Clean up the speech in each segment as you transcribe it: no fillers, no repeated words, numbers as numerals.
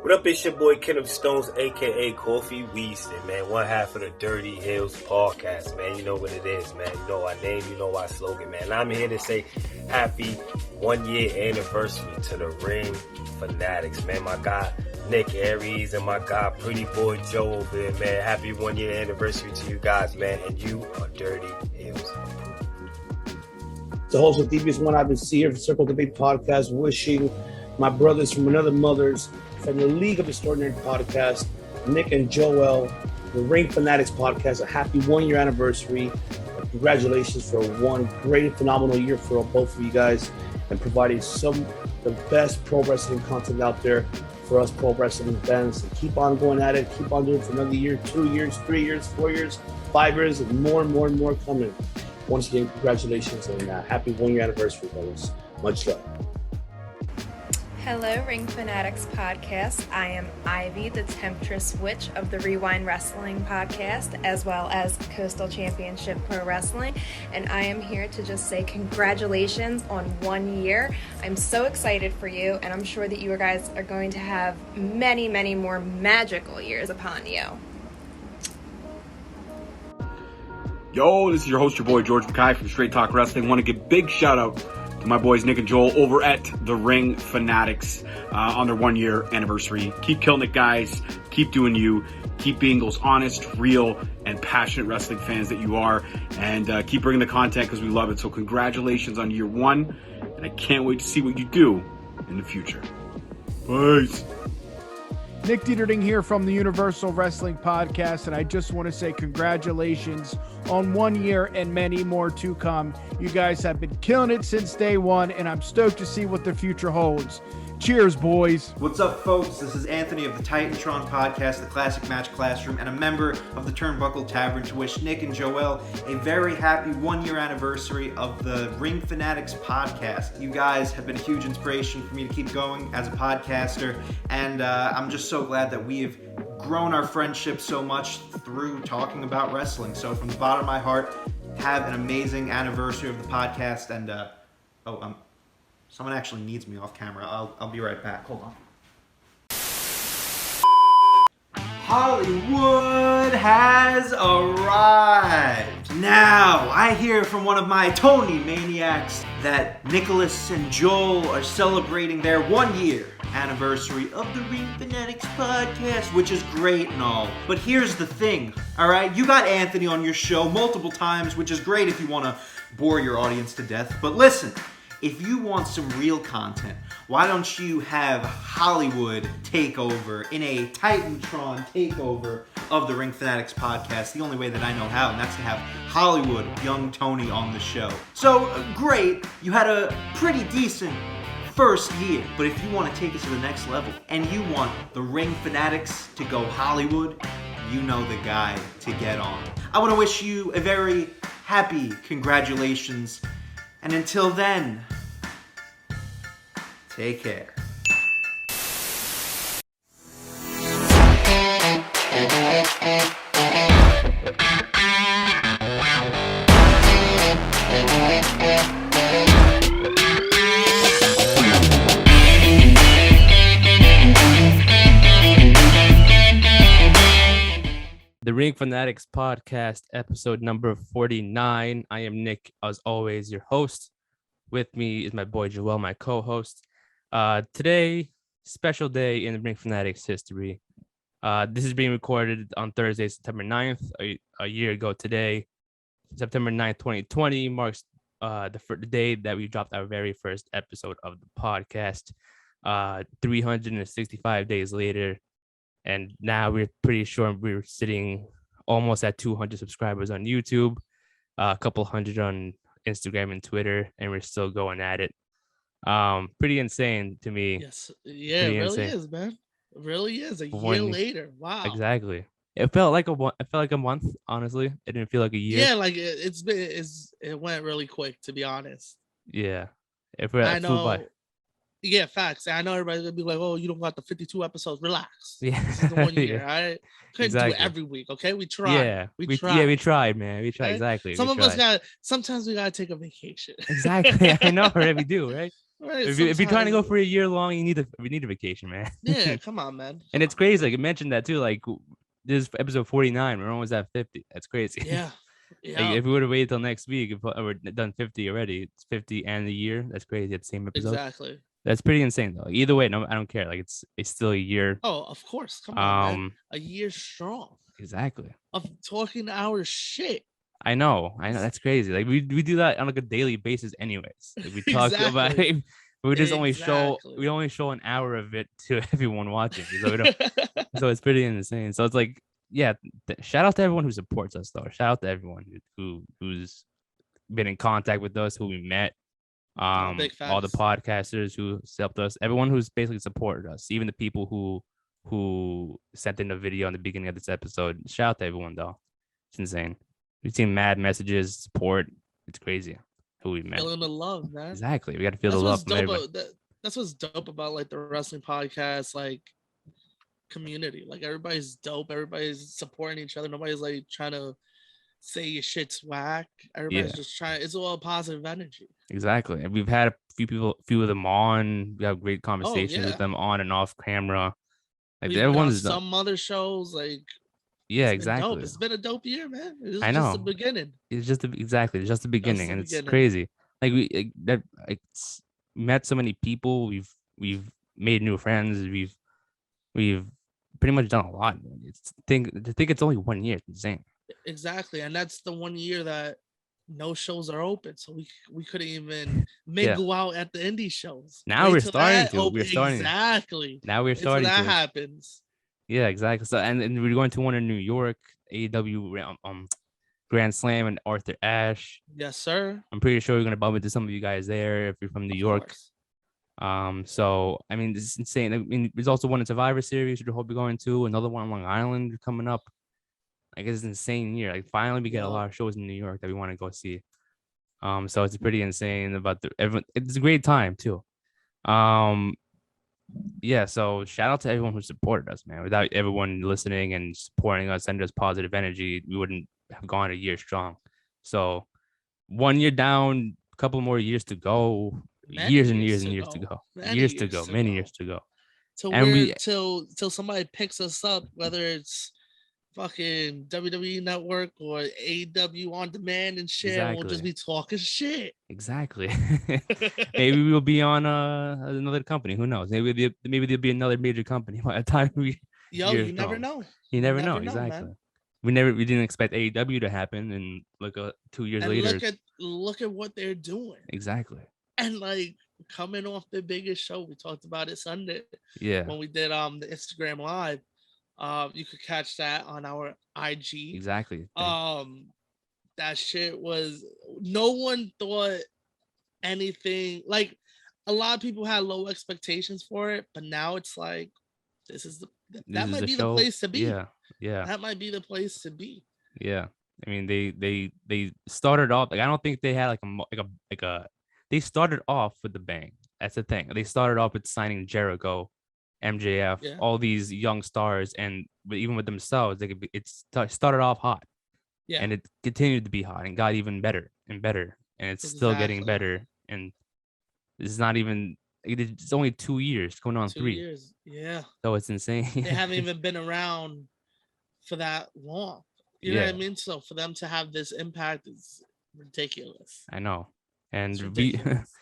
What up, it's your boy Kenneth Stones, aka Coffee Weaston, man. One half of the Dirty Hills podcast, man. You know what it is, man. You know our name, you know our slogan, man. And I'm here to say happy 1 year anniversary to the Ring Fanatics, man. My guy Nick Aries and my guy Pretty Boy Joe over there, man. Happy 1 year anniversary to you guys, man. And you are Dirty Hills. The host of Devious One, I've been here for Circle Debate Podcast, wishing my brothers from another mothers from the League of Extraordinary Podcast, Nick and Joel, the Ring Fanatics Podcast, a happy 1 year anniversary. Congratulations for one great, phenomenal year for both of you guys and providing some of the best pro wrestling content out there for us pro wrestling fans. And keep on going at it, keep on doing it for another year, 2 years, 3 years, 4 years, 5 years, and more coming. Once again, congratulations and happy 1 year anniversary, brothers. Much love. Hello, Ring Fanatics Podcast. I am Ivy, the Temptress Witch of the Rewind Wrestling Podcast, as well as Coastal Championship Pro Wrestling. And I am here to just say congratulations on 1 year. I'm so excited for you, and I'm sure that you guys are going to have many more magical years upon you. Yo, this is your host, your boy George Mackay from Straight Talk Wrestling. Want to give big shout out to my boys Nick and Joel over at the Ring Fanatics on their 1 year anniversary. Keep killing it, guys. Keep doing you. Keep being those honest, real, and passionate wrestling fans that you are. And keep bringing the content because we love it. So congratulations on year one. And I can't wait to see what you do in the future. Peace. Nick Dieterding here from the Universal Wrestling Podcast, and I just want to say congratulations on 1 year and many more to come. You guys have been killing it since day one, and I'm stoked to see what the future holds. Cheers, boys. What's up, folks? This is Anthony of the Titantron Podcast, the Classic Match Classroom, and a member of the Turnbuckle Tavern to wish Nick and Joel a very happy 1 year anniversary of the Ring Fanatics Podcast. You guys have been a huge inspiration for me to keep going as a podcaster, and I'm just so glad that we've grown our friendship so much through talking about wrestling. So from the bottom of my heart, have an amazing anniversary of the podcast, and someone actually needs me off camera. I'll be right back. Hold on. Hollywood has arrived. Now, I hear from one of my Tony maniacs that Nicholas and Joel are celebrating their 1 year anniversary of the Ring Fanatics Podcast, which is great and all. But here's the thing, all right? You got Anthony on your show multiple times, which is great if you want to bore your audience to death. But listen, if you want some real content, why don't you have Hollywood take over in a Titantron takeover of the Ring Fanatics Podcast, the only way that I know how, and that's to have Hollywood, young Tony, on the show. So, great, you had a pretty decent first year, but if you want to take it to the next level, and you want the Ring Fanatics to go Hollywood, you know the guy to get on. I want to wish you a very happy congratulations. And until then, take care. The Ring Fanatics Podcast, episode number 49. I am Nick, as always, your host. With me is my boy Joel, my co-host. Today, special day in the Ring Fanatics history. This is being recorded on Thursday, September 9th, a year ago today. September 9th, 2020 marks the day that we dropped our very first episode of the podcast. 365 days later. And now we're pretty sure we're sitting almost at 200 subscribers on YouTube, a couple hundred on Instagram and Twitter, and we're still going at it. Pretty insane to me. Yes, yeah, it really is, man. It really is. A year later. Wow. Exactly. It felt like a month, honestly. It didn't feel like a year. Yeah, like it went really quick, to be honest. Yeah. I know. By. Yeah, facts. I know everybody's gonna be like, "Oh, you don't got the 52 episodes. Relax." Yeah, this is the 1 year. All right, couldn't do it every week. Okay, we tried. Yeah, we tried. Yeah, we tried, man. We tried. Exactly. Some of us got. Sometimes we gotta take a vacation. Exactly. I know, right? We do, right? Right, if you're trying to go sometimes- for a year long, you need a vacation, man. Yeah, come on, man. And it's crazy. Like, you mentioned that too. Like, this is episode 49. We're almost at 50. That's crazy. Yeah. Like, Yeah. if we would have waited till next week, if we're done 50 already, it's 50 and a year. That's crazy. It's the same episode. Exactly. That's pretty insane though. Either way, no, I don't care. Like, it's still a year. Oh, of course. Come on, man. A year strong Exactly. of talking our shit. I know. That's crazy. Like, we do that on like a daily basis, anyways. Like, we talk about Exactly. it. We just only Exactly. show an hour of it to everyone watching. So we don't, so it's pretty insane. So it's like, yeah, shout out to everyone who supports us though. Shout out to everyone who's been in contact with us, who we met. Big All the facts. podcasters who helped us, everyone who's basically supported us, even the people who sent in a video in the beginning of this episode. Shout out to everyone though. It's insane. We've seen mad messages, support. It's crazy who we met. Feeling the love, man. Exactly. We got to feel That's the what's love from dope. everybody. That's what's dope about like the wrestling podcast, like community. Like everybody's dope. Everybody's supporting each other. Nobody's like trying to say your shit's whack. Everybody's Yeah. just trying. It's all positive energy. Exactly. And we've had a few of them on. We have great conversations yeah. with them on and off camera. Like, We've been on everyone's some other shows. Like yeah, it's been dope. exactly. It's been a dope year, man. It's I just the know. beginning. It's just exactly. It's just the beginning, the and it's beginning. crazy. Like, it's met so many people. We've made new friends. We've pretty much done a lot. It's to think it's only 1 year. It's insane. Exactly, and that's the 1 year that no shows are open, so we couldn't even mingle out at the indie shows. Now Wait we're till starting that to. We're starting. exactly. Now we're Wait till starting that to. happens. Yeah, exactly. So and we're going to one in New York, AEW Grand Slam and Arthur Ashe. Yes, sir. I'm pretty sure we're gonna bump into some of you guys there if you're from New York. So I mean, this is insane. I mean, there's also one in Survivor Series we hope you're going to. Another one on Long Island coming up. I guess it's an insane year. Like, finally we get a lot of shows in New York that we want to go see. So it's pretty insane about everyone. It's a great time too. Yeah, so shout out to everyone who supported us, man. Without everyone listening and supporting us, sending us positive energy, we wouldn't have gone a year strong. So 1 year down, a couple more years to go, Many years and years years and to years go. to go, Many years to years go, to many go. years to go. Till And we're we- till somebody picks us up, whether it's fucking WWE Network or AEW on demand and shit, and we'll just Exactly. be talking shit. Exactly. Maybe we'll be on another company. Who knows? Maybe there'll be another major company by the time we. Yo, year you never strong. know. You never know. man. Exactly. We didn't expect AEW to happen, and look, 2 years And later. look at what they're doing. Exactly. And like coming off the biggest show, we talked about it Sunday Yeah. when we did the Instagram live. You could catch that on our IG. Exactly. That shit was, no one thought anything, like a lot of people had low expectations for it, but now it's like that might be the place to be. Yeah. Yeah. That might be the place to be. Yeah. I mean, they started off like, I don't think they had they started off with the bang. That's the thing. They started off with signing Jericho, MJF, Yeah. all these young stars, but even with themselves, it started off hot. Yeah. And it continued to be hot and got even better and better, and it's still getting Exactly. better. And it's not even. It's only 2 years, going on 2 3. years. Yeah. So it's insane. They haven't even been around for that long. You know what I Yeah. mean? So for them to have this impact is ridiculous. I know, and It's we, ridiculous.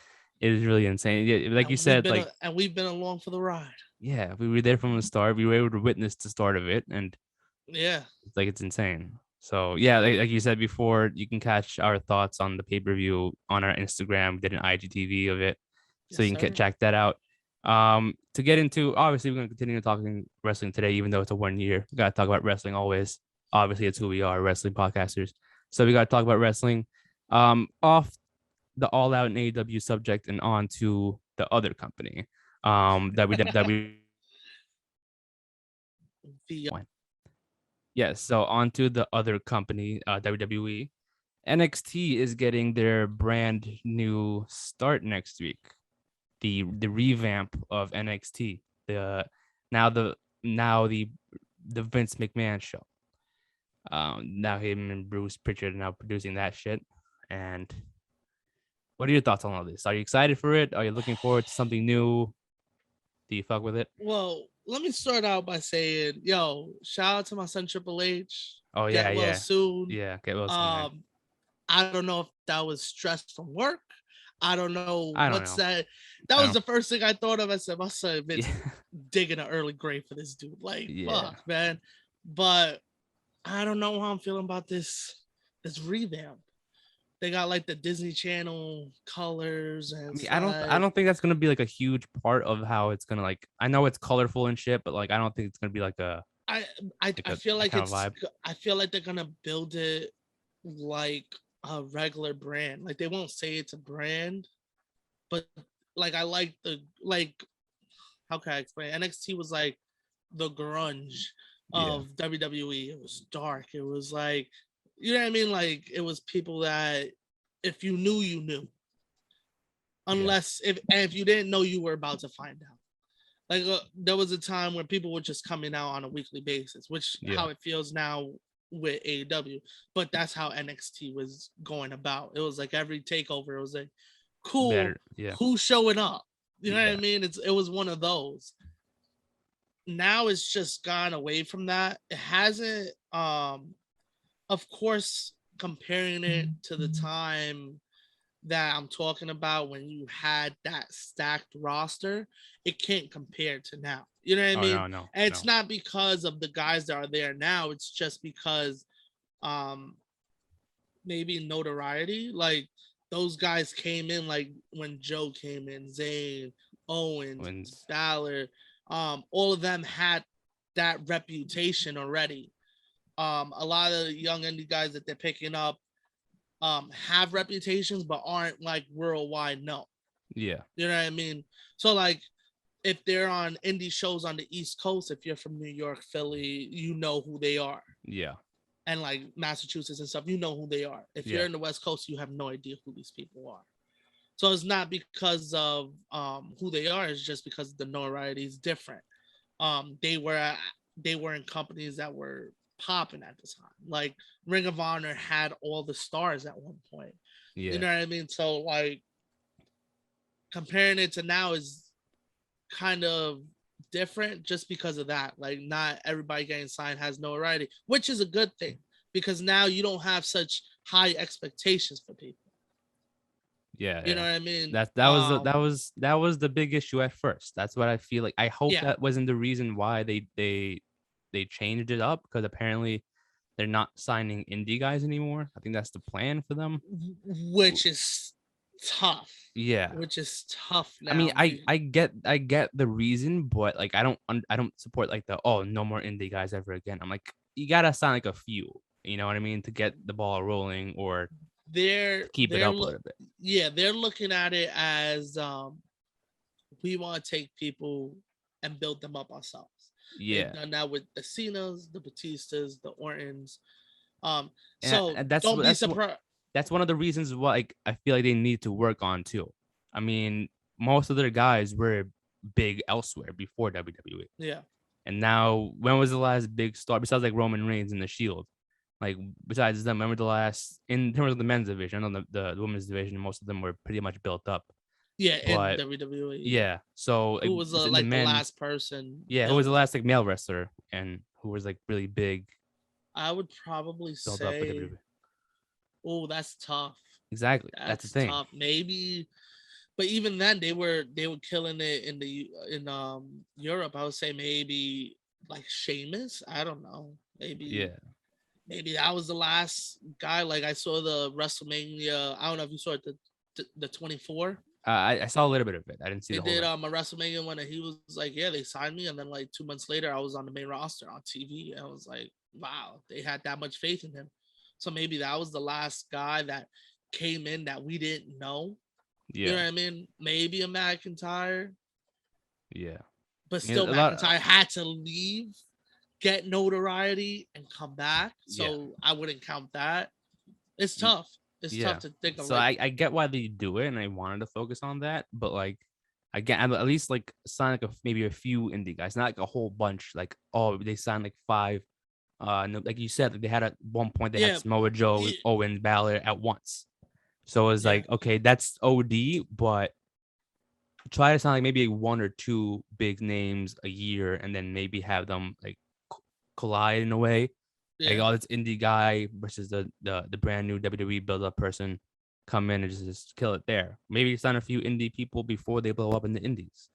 it is really insane. Yeah, like And you we've said, been like and we've been along for the ride. yeah, we were there from the start. We were able to witness the start of it, and Yeah. it's insane. So yeah, like you said before, you can catch our thoughts on the pay-per-view on our Instagram. We did an IGTV of it, so Yes, you can sir. check that out. To get into, obviously we're going to continue talking wrestling today, even though it's a 1 year. We got to talk about wrestling always. Obviously, it's who we are, wrestling podcasters. So we got to talk about wrestling. Off the All Out and AEW subject and on to the other company. That we Yes, so on to the other company, WWE. NXT is getting their brand new start next week. The revamp of NXT. Now the Vince McMahon show. Now him and Bruce Pritchard are now producing that shit, and What are your thoughts on all this? Are you excited for it? Are you looking forward to something new? Do you fuck with it? Well, let me start out by saying, yo, shout out to my son Triple H. Oh yeah, Get well yeah, soon. yeah. Get well soon, man. I don't know if that was stress from work. I don't know I don't what's know. that. That was the first thing I thought of. I said, my son Vince Yeah. is digging an early grave for this dude. Like, Yeah. fuck, man. But I don't know how I'm feeling about this revamp. They got like the Disney Channel colors and I mean, I don't think that's gonna be like a huge part of how it's gonna like. I know it's colorful and shit, but like I don't think it's gonna be like a. I a feel like kind of it's vibe. I feel like they're gonna build it like a regular brand. Like they won't say it's a brand, but like I like the like how can I explain? NXT was like the grunge of WWE. It was dark. It was like, you know what I mean? Like it was people that if you knew, you knew. Unless if you didn't know, you were about to find out. Like there was a time where people were just coming out on a weekly basis, which how it feels now with AEW. But that's how NXT was going about. It was like every takeover, it was like, cool, who's showing up? You know what I mean? It was one of those. Now it's just gone away from that. It hasn't. Of course, comparing it to the time that I'm talking about when you had that stacked roster, it can't compare to now. You know what I mean? No. And it's not because of the guys that are there now. It's just because maybe notoriety. Like those guys came in like when Joe came in, Zayn, Owens, Balor, all of them had that reputation already. A lot of the young indie guys that they're picking up have reputations but aren't like worldwide known. Yeah. You know what I mean? So like if they're on indie shows on the East Coast, if you're from New York, Philly, you know who they are. Yeah. And like Massachusetts and stuff, you know who they are. If you're in the West Coast, you have no idea who these people are. So it's not because of who they are, it's just because the notoriety is different. They were in companies that were popping at the time. Like Ring of Honor had all the stars at one point. Yeah. You know what I mean? So like comparing it to now is kind of different just because of that. Like not everybody getting signed has notoriety, which is a good thing because now you don't have such high expectations for people. Yeah, you know what I mean. That was the big issue at first. That's what I feel like. I hope that wasn't the reason why they changed it up, because apparently they're not signing indie guys anymore. I think that's the plan for them, which is tough. Yeah, which is tough now. I mean, I get the reason, but like I don't support like the no more indie guys ever again. I'm like, you gotta sign like a few, you know what I mean, to get the ball rolling or keep it up a little bit. Yeah, they're looking at it as we want to take people and build them up ourselves. Yeah, they've done that with the Cenas, the Batistas, the Ortons. And don't be surprised. That's one of the reasons why like, I feel like they need to work on too. I mean, most of their guys were big elsewhere before WWE. Yeah. And now, when was the last big star besides like Roman Reigns and the Shield? Like besides them, remember the last in terms of the men's division, I know the women's division, most of them were pretty much built up. Yeah, in WWE. Yeah. So who was like the last person? Yeah, who was the last like male wrestler and who was like really big? I would probably say. Oh, that's tough. Exactly. That's the thing. Tough. Maybe, but even then they were killing it in Europe. I would say maybe like Sheamus. I don't know. Maybe. Yeah. Maybe that was the last guy. Like I saw the WrestleMania. I don't know if you saw it, the 24. I saw a little bit of it. I didn't see the whole did a WrestleMania one, and he was like, "Yeah, they signed me," and then like 2 months later, I was on the main roster on TV. And I was like, "Wow, they had that much faith in him." So maybe that was the last guy that came in that we didn't know. Yeah. You know what I mean? Maybe a McIntyre. Yeah. But still, McIntyre had to leave, get notoriety, and come back. So I wouldn't count that. It's tough. It's tough to think of. So I get why they do it, and I wanted to focus on that. But like, again, at least like sign like maybe a few indie guys, not like a whole bunch. Like, they signed like 5. No, like you said, like they had at one point they had Samoa Joe, Owens, Balor at once. So it's like, okay, that's OD, but try to sign like maybe one or two big names a year, and then maybe have them like collide in a way. Like, oh, this indie guy versus the brand new WWE build up person come in and just kill it there. Maybe sign a few indie people before they blow up in the indies.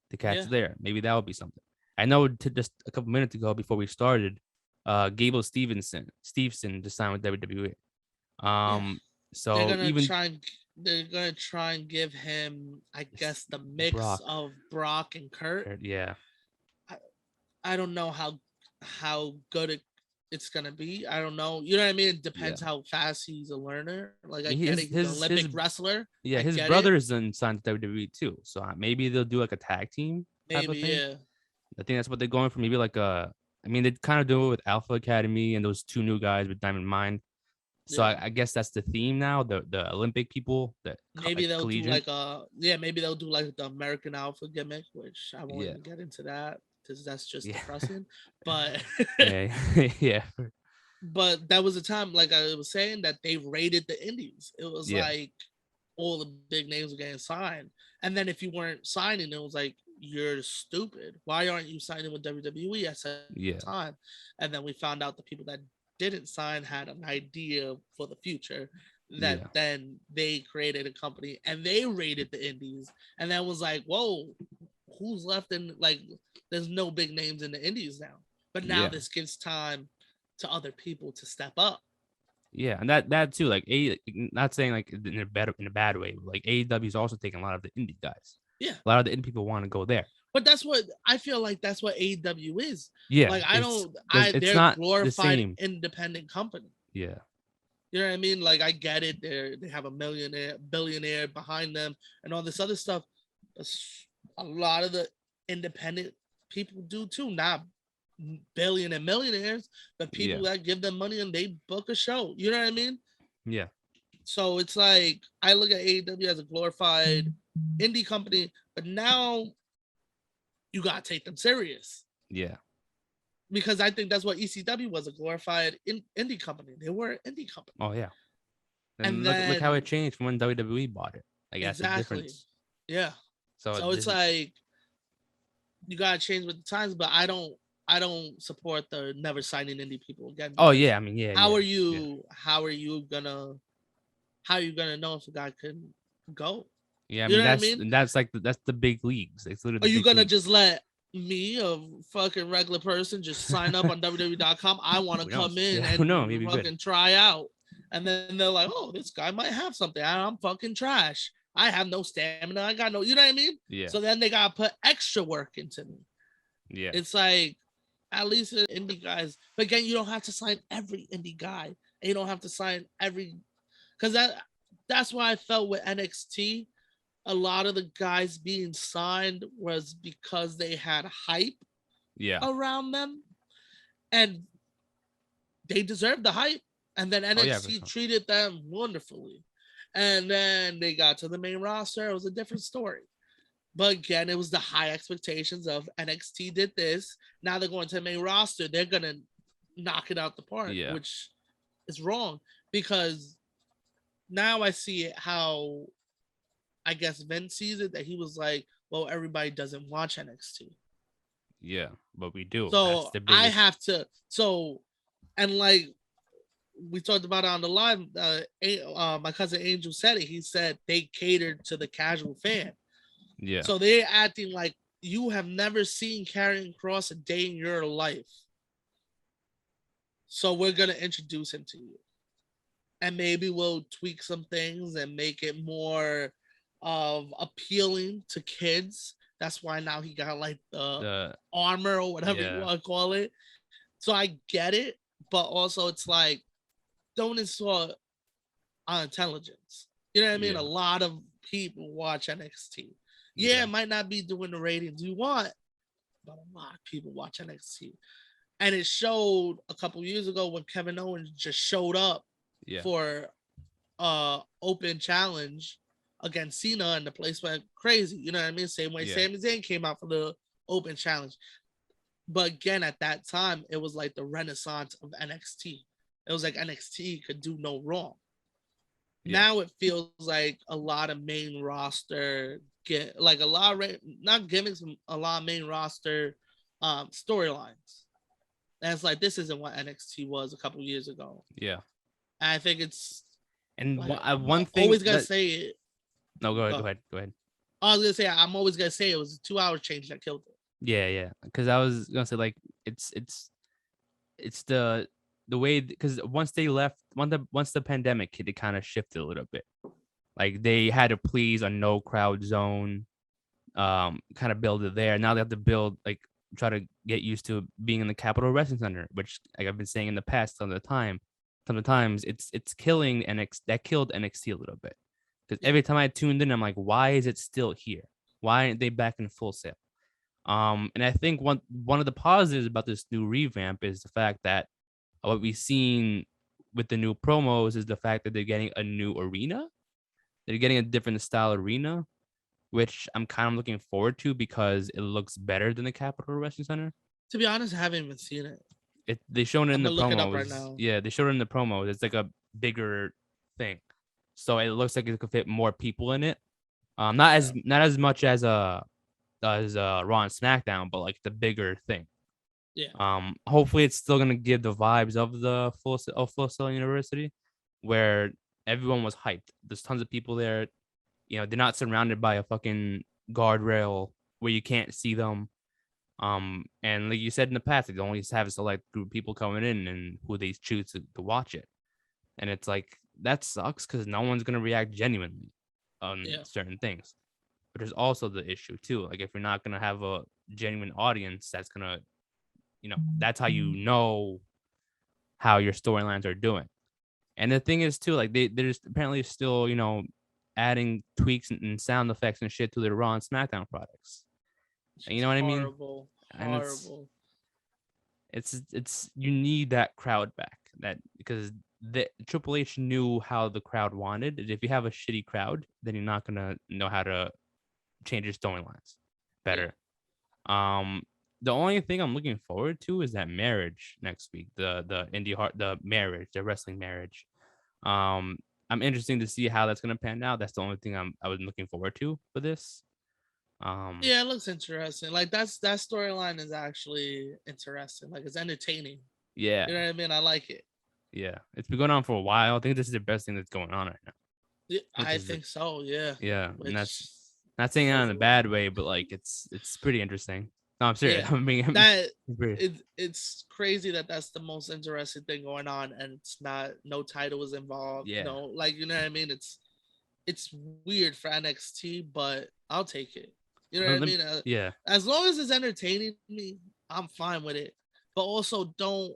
The cat's there. Maybe that would be something. I know just a couple minutes ago before we started, Gable Stevenson just signed with WWE. So they're gonna try and give him, I guess, the mix of Brock and Kurt. Yeah. I don't know how good it's gonna be. I don't know. You know what I mean? It depends how fast he's a learner. Like, I get it. He's an Olympic wrestler. Yeah, his brother's in signed to WWE too. So maybe they'll do like a tag team type of thing. Yeah. I think that's what they're going for. Maybe like I mean, they kind of do it with Alpha Academy and those two new guys with Diamond Mine. So I guess that's the theme now. The Olympic people that maybe they'll do like maybe they'll do like the American Alpha gimmick, which I won't even get into that because that's just depressing. But yeah. But that was a time, like I was saying, that they raided the indies. It was like all the big names were getting signed, and then if you weren't signing, it was like, you're stupid. Why aren't you signing with WWE at the time? And then we found out the people that didn't sign had an idea for the future that then they created a company and they raided the indies, and that was like, whoa, who's left in, like, there's no big names in the indies now, but now this gives time to other people to step up. And that too, like, not saying like in a bad way, like AEW is also taking a lot of the indie guys. A lot of the indie people want to go there. But that's what I feel like. That's what AEW is. Like, they're not glorified independent company. You know what I mean? Like, I get it. They have a billionaire behind them and all this other stuff. A lot of the independent people do too. Not billion and millionaires, but people that give them money and they book a show. You know what I mean? So it's like, I look at AEW as a glorified indie company, but now you gotta take them serious. Because I think that's what ECW was, a glorified indie company. They were an indie company. Oh yeah. And look how it changed from when WWE bought it. Like, that's the difference. So it's like, you gotta change with the times, but I don't support the never signing indie people again. Oh yeah, I mean, how are you gonna know if a guy can go? I mean, that's the big leagues. It's literally. Are you gonna just let me, a fucking regular person, just sign up on WWE.com? I want to come in and fucking try out, and then they're like, "Oh, this guy might have something. I'm fucking trash. I have no stamina. I got no." You know what I mean? So then they gotta put extra work into me. It's like, at least the indie guys. But again, you don't have to sign every indie guy, and you don't have to sign every, because that's why I felt with NXT. A lot of the guys being signed was because they had hype around them, and they deserved the hype. And then NXT treated them wonderfully. And then they got to the main roster. It was a different story. But again, it was the high expectations of NXT did this. Now they're going to the main roster. They're going to knock it out the park, which is wrong, because now I see it how, I guess, Vince sees it, that he was like, well, everybody doesn't watch NXT. But we do. So I have to. So, and like we talked about it on the live, my cousin Angel said it. He said they catered to the casual fan. So they're acting like you have never seen Karrion Kross a day in your life. So we're going to introduce him to you. And maybe we'll tweak some things and make it more of appealing to kids. That's why now he got like the armor or whatever you want to call it. So I get it, but also it's like, don't insult our intelligence. You know what I mean? A lot of people watch NXT. It might not be doing the ratings you want, but a lot of people watch NXT. And it showed a couple years ago when Kevin Owens just showed up for open challenge against Cena, and the place went crazy. You know what I mean? Same way Sami Zayn came out for the open challenge. But again, at that time, it was like the renaissance of NXT. It was like NXT could do no wrong. Now it feels like a lot of main roster like a lot of not gimmicks, a lot of main roster storylines. And it's like this isn't what NXT was a couple years ago. Yeah. And I think it's And like, one thing always gonna say it. No, go ahead. I was gonna say I'm always gonna say it was a 2-hour change that killed it. Yeah. Because I was gonna say like it's the way, because once they left, once the pandemic hit, it kind of shifted a little bit. Like they had to please a no crowd zone, kind of build it there. Now they have to build, like, try to get used to being in the Capitol Wrestling Center, which, like I've been saying in the past, sometimes it's killing NXT. That killed NXT a little bit, because every time I tuned in, I'm like, why is it still here? Why aren't they back in Full Sail? And I think one of the positives about this new revamp is the fact that what we've seen with the new promos is the fact that they're getting a new arena. They're getting a different style arena, which I'm kind of looking forward to because it looks better than the Capitol Wrestling Center. To be honest, I haven't even seen it. They showed it in the look it promos. up right now. Yeah, they showed it in the promos. It's like a bigger thing, so it looks like it could fit more people in it. Not as much as Raw and SmackDown, but like the bigger thing. Yeah. Hopefully it's still gonna give the vibes of the Full Sail University, where everyone was hyped. There's tons of people there. You know, they're not surrounded by a fucking guardrail where you can't see them. And like you said in the past, they only have a select group of people coming in and who they choose to watch it. And it's like, that sucks because no one's gonna react genuinely on certain things. But there's also the issue too. Like, if you're not gonna have a genuine audience, that's gonna, that's how you know how your storylines are doing. And the thing is too, like there's apparently still, adding tweaks and sound effects and shit to the Raw and SmackDown products. You know what I mean? Horrible. And it's you need that crowd back, because the Triple H knew how the crowd wanted. If you have a shitty crowd, then you're not gonna know how to change your storylines better. The only thing I'm looking forward to is that marriage next week, the wrestling marriage. I'm interested to see how that's gonna pan out. That's the only thing I was looking forward to for this. Yeah, it looks interesting. Like that storyline is actually interesting. Like, it's entertaining. Yeah, you know what I mean. I like it. Yeah, it's been going on for a while. I think this is the best thing that's going on right now. Yeah, I think so. Yeah. Yeah, and that's not saying it in a bad way, but like it's pretty interesting. No, I'm serious. Yeah. I mean, it's crazy that that's the most interesting thing going on, and it's not. No title is involved. Yeah. No, like, you know what I mean. It's weird for NXT, but I'll take it. You know what I mean? Yeah. As long as it's entertaining me, I'm fine with it. But also, don't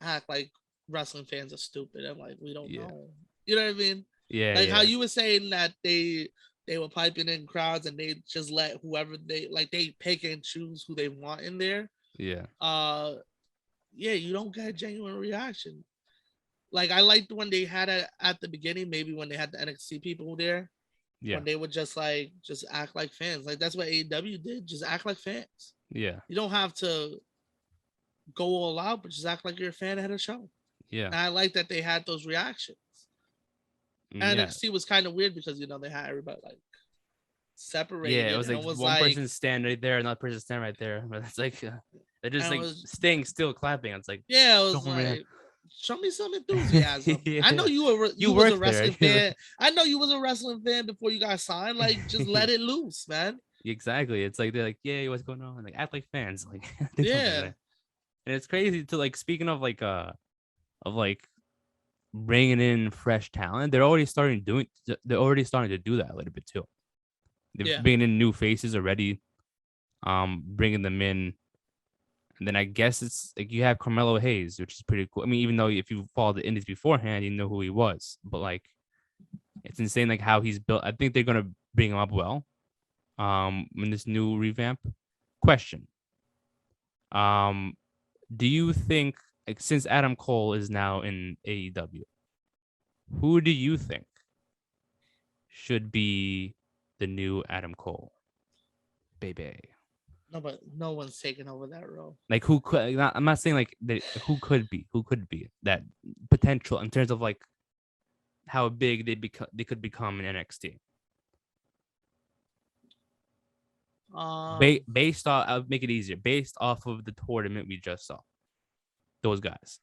act like wrestling fans are stupid and like we don't know. You know what I mean? Yeah. Like how you were saying that they were piping in crowds and they just let whoever they pick and choose who they want in there. Yeah. Yeah, you don't get a genuine reaction. Like, I liked when they had it at the beginning, maybe when they had the NXT people there. Yeah. When they would just act like fans. Like, that's what AEW did. Just act like fans. Yeah. You don't have to go all out, but just act like you're a fan at a show. Yeah. And I like that they had those reactions. And NXT was kind of weird because, they had everybody like separated. Yeah, it was like one person stand right there, another person stand right there. But it's like they're just like staying still clapping. It's like, yeah, it was like, show me some enthusiasm. Yeah. I know you was a wrestling fan. I know you was a wrestling fan before you got signed. Like, just let it loose, man. Exactly. It's like they're like, yeah, what's going on? Like, act like fans. Like, yeah. And it's crazy to like, speaking of bringing in fresh talent. They're already starting to do that a little bit too. They're bringing in new faces already, bringing them in. And then I guess it's like you have Carmelo Hayes, which is pretty cool. I mean, even though if you followed the indies beforehand, you know who he was. But like, it's insane like how he's built. I think they're gonna bring him up well. In this new revamp. Question. Do you think, like, since Adam Cole is now in AEW, who do you think should be the new Adam Cole? Baby. No, but no one's taking over that role. Like, who could? I'm not saying like who could be that potential in terms of like how big they could become in NXT. Based off, I'll make it easier. Based off of the tournament we just saw, those guys.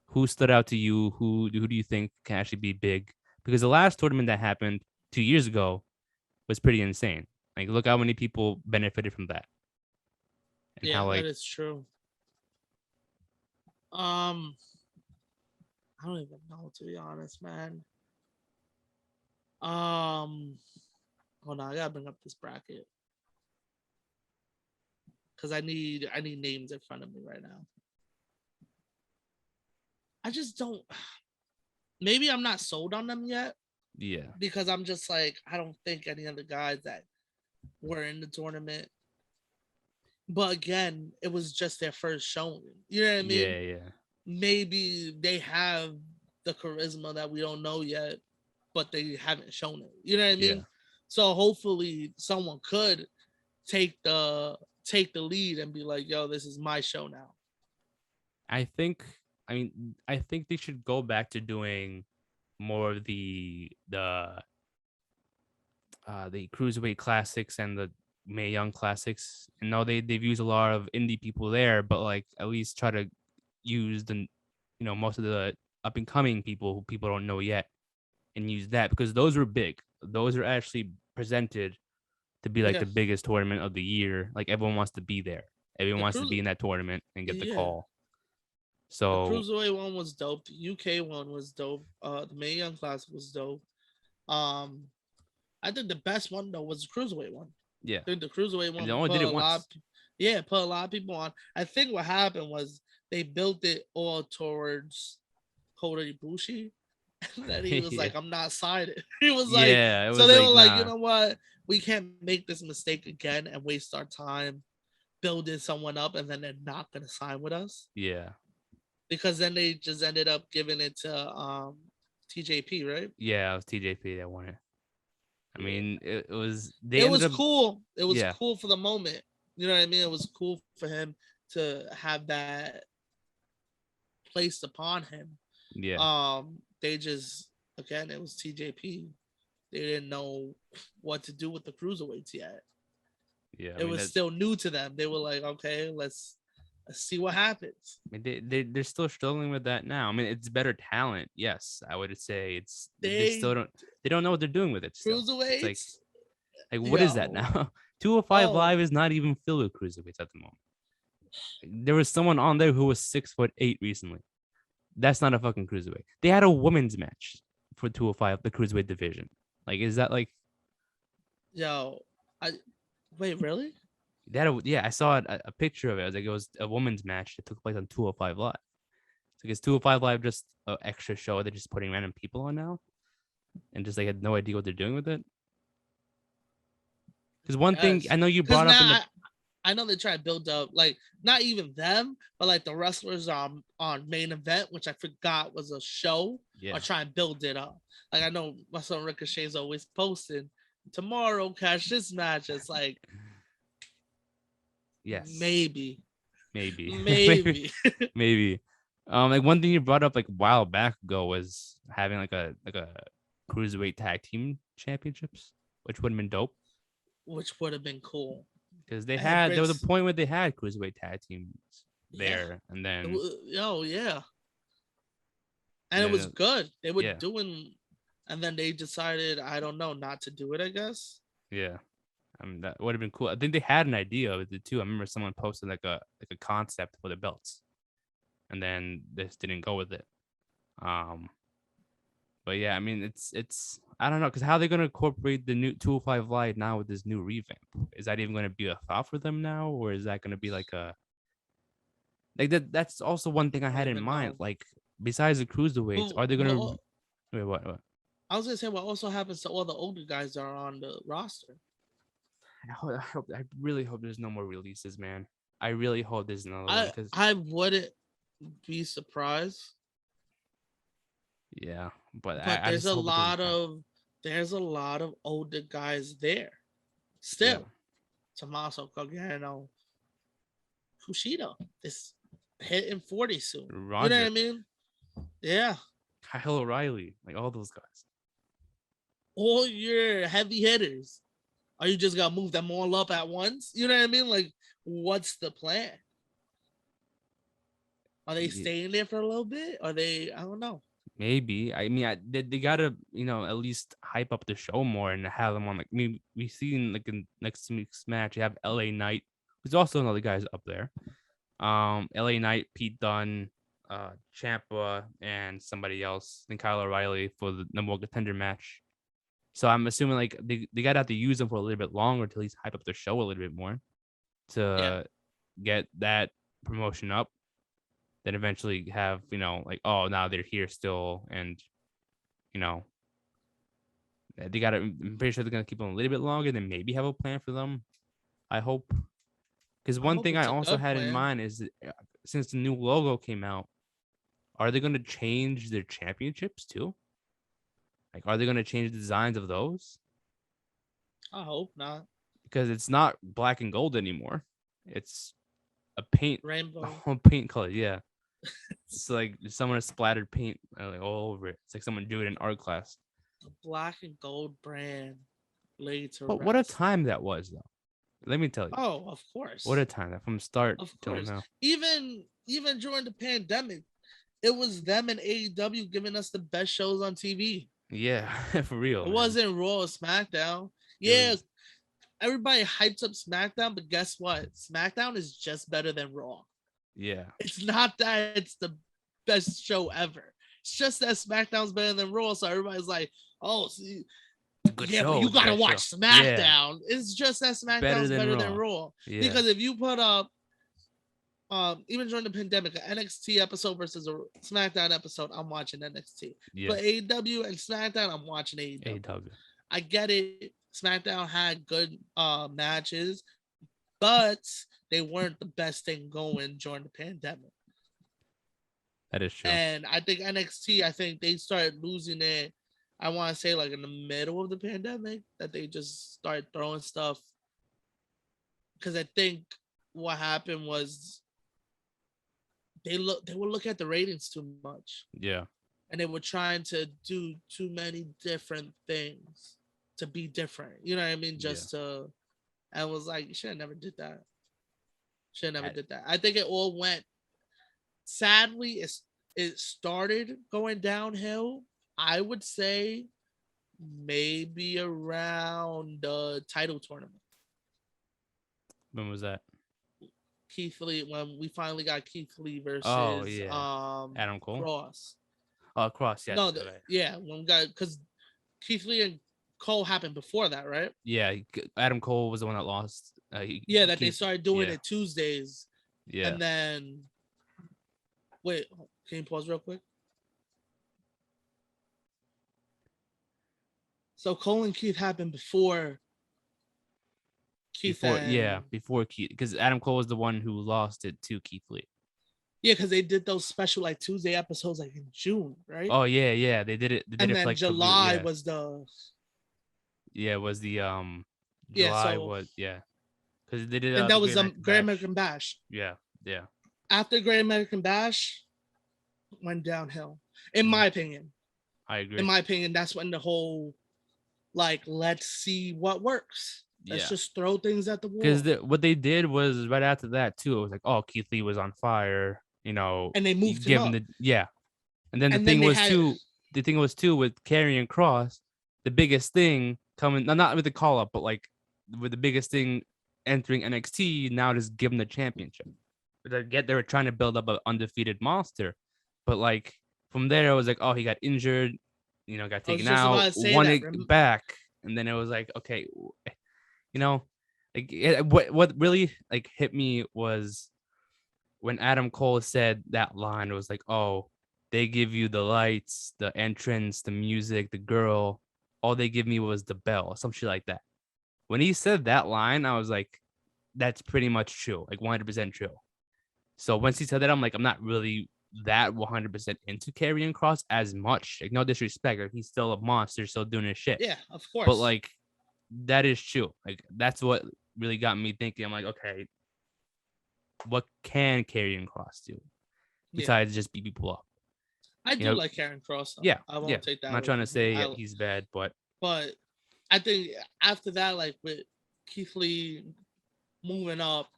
Who stood out to you? Who do you think can actually be big? Because the last tournament that happened 2 years ago was pretty insane. Like, look how many people benefited from that. And yeah, how, like, that is true. I don't even know, to be honest, man. Hold on, I gotta bring up this bracket because I need names in front of me right now. I just don't. Maybe I'm not sold on them yet. Yeah. Because I'm just like, I don't think any of the guys that were in the tournament. But again, it was just their first showing. You know what I mean? Yeah, yeah. Maybe they have the charisma that we don't know yet, but they haven't shown it. You know what I mean? Yeah. So hopefully someone could take the lead and be like, yo, this is my show now. I think they should go back to doing more of the Cruiserweight Classics and the Mae Young Classics. And no, they've used a lot of indie people there, but like at least try to use the most of the up and coming people who people don't know yet and use that, because those were big. Those are actually presented to be like the biggest tournament of the year. Like everyone wants to be there. Everyone wants to be in that tournament and get the call. So the Cruiserweight one was dope. The UK one was dope. The Mae Young Classic was dope. I think the best one though was the Cruiserweight one. Yeah. I think the Cruiserweight one they only did it once. Put a lot of people on. I think what happened was they built it all towards Kota Ibushi. And then he was like, I'm not sided. He was like, so they were like, you know what? We can't make this mistake again and waste our time building someone up and then they're not going to sign with us. Yeah. Because then they just ended up giving it to TJP, right? Yeah, it was TJP that won it. I mean, it was cool. It was cool for the moment. You know what I mean? It was cool for him to have that placed upon him. Yeah. They just, again, it was TJP. They didn't know what to do with the cruiserweights yet. Yeah. It was still new to them. They were like, okay, let's see what happens. I mean, they're still struggling with that now. I mean, it's better talent. Yes, I would say they don't know what they're doing with it. Cruiserweights? It's like what is that now? 205 Live is not even filled with cruiserweights at the moment. There was someone on there who was 6'8" recently. That's not a fucking cruiserweight. They had a women's match for 205, the cruiserweight division. Like, is that like? Wait, really? I saw a picture of it. It was a women's match that took place on 205 Live. So is 205 Live just an extra show they're just putting random people on now, and just like had no idea what they're doing with it? Because one thing I know you brought up I know they try to build up, like, not even them, but like the wrestlers on Main Event, which I forgot was a show, or try and build it up. Like, I know my son Ricochet's always posting, tomorrow catch this match. It's like, yes, maybe. Maybe. Like one thing you brought up like a while back ago was having like a cruiserweight tag team championships, which would have been dope. Which would have been cool. Because there was a point where they had cruiserweight tag teams there, and then and it was good. They were doing, and then they decided, I don't know, not to do it, I guess. Yeah, that would have been cool. I think they had an idea of it too. I remember someone posted like a concept for the belts, and then this didn't go with it. But yeah, I mean, it's I don't know, because how are they going to incorporate the new 205 Live now with this new revamp? Is that even going to be a thought for them now, or is that going to be like that? That's also one thing I had in mind. Like, besides the cruiserweights, are they going to? Wait, what? I was going to say, what also happens to all the older guys that are on the roster? I really hope there's no more releases, man. I really hope there's another one. I wouldn't be surprised. Yeah, but there's a lot of older guys there still. Yeah. Tommaso Gargano, Kushida is hitting 40 soon. Roger. You know what I mean? Yeah. Kyle O'Reilly, like all those guys. All your heavy hitters. Are you just gonna move them all up at once? You know what I mean? Like, what's the plan? Are they staying there for a little bit? Are they? I don't know. Maybe. I mean, they gotta, at least hype up the show more and have them on. Like, I mean, we seen like in next week's match, you have LA Knight, who's also another guy's up there. LA Knight, Pete Dunne, Ciampa, and somebody else. I think Kyle O'Reilly for the number one contender match. So I'm assuming like they gotta have to use them for a little bit longer to at least hype up the show a little bit more to get that promotion up. Then eventually have, like, oh, now they're here still. And, they got to, I'm pretty sure they're going to keep them a little bit longer, then maybe have a plan for them. I hope. Because one thing I also had in mind is that since the new logo came out, are they going to change their championships too? Like, are they going to change the designs of those? I hope not. Because it's not black and gold anymore. It's a paint. Rainbow. Paint color, yeah. It's like someone has splattered paint like all over it. It's like someone do it in art class. The black and gold brand laid to But rest. what a time that was, though. Let me tell you. Oh, of course. What a time that from start Of till course. now. Even during the pandemic, it was them and AEW giving us the best shows on TV. Yeah, for real. It wasn't Raw or SmackDown. Yeah, everybody hyped up SmackDown, but guess what? SmackDown is just better than Raw. Yeah. It's not that it's the best show ever. It's just that SmackDown's better than Raw. So everybody's like, oh, see, Good yeah, show, but you gotta best watch show. SmackDown. It's just that SmackDown's better than Raw. Yeah. Because if you put up, even during the pandemic, an NXT episode versus a SmackDown episode, I'm watching NXT. Yeah. But AEW and SmackDown, I'm watching AEW. I get it. SmackDown had good matches, but they weren't the best thing going during the pandemic. That is true. And I think NXT, they started losing it. I want to say like in the middle of the pandemic that they just started throwing stuff. Because I think what happened was they would look at the ratings too much. Yeah. And they were trying to do too many different things to be different. You know what I mean? I was like, you should have never did that. I think it all went, sadly, it started going downhill, I would say maybe around the title tournament. When was that? Keith Lee, when we finally got Keith Lee versus Adam Cole? Cross. Cross, yeah. No, when we got, because Keith Lee and Cole happened before that, right? Yeah, Adam Cole was the one that lost. They started doing it Tuesdays. Yeah. And then, wait, can you pause real quick? So Cole and Keith happened before Keith. Before Keith, because Adam Cole was the one who lost it to Keith Lee. Yeah, because they did those special like Tuesday episodes like in June, right? Oh yeah, they did it. And then like July was the. Yeah, it was the July was because they did. And that was Great American Bash. Yeah. After Great American Bash, went downhill. In my opinion, I agree. In my opinion, that's when the whole like let's see what works. Let's just throw things at the wall. Because what they did was right after that too. It was like, oh, Keith Lee was on fire, and they moved him up. And then the thing was too with Karrion Kross, the biggest thing coming, not with the call up, but like with the biggest thing entering NXT, now just give him the championship. But I get they were trying to build up an undefeated monster, but like from there it was like, oh, he got injured, got taken out, won it back, and then it was like, okay. What really like hit me was when Adam Cole said that line. It was like, oh, they give you the lights, the entrance, the music, the girl. All they give me was the bell, some shit like that. When he said that line, I was like, that's pretty much true, like 100% true. So once he said that, I'm like, I'm not really that 100% into Karrion Kross as much. Like, no disrespect, like, he's still a monster, still doing his shit. Yeah, of course. But like, that is true. Like, that's what really got me thinking. I'm like, okay, what can Karrion Kross do besides just beat people up? I do like Karen Cross. Though. Yeah, I won't take that. I'm not trying to say I, he's bad, but I think after that, like with Keith Lee moving up,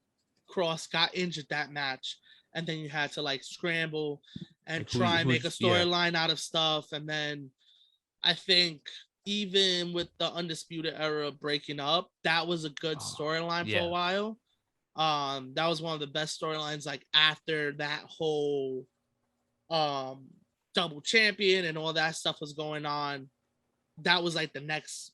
Cross got injured that match, and then you had to like scramble and like, try and make a storyline out of stuff. And then I think even with the Undisputed Era breaking up, that was a good storyline for a while. That was one of the best storylines. Like after that whole double champion and all that stuff was going on, that was like the next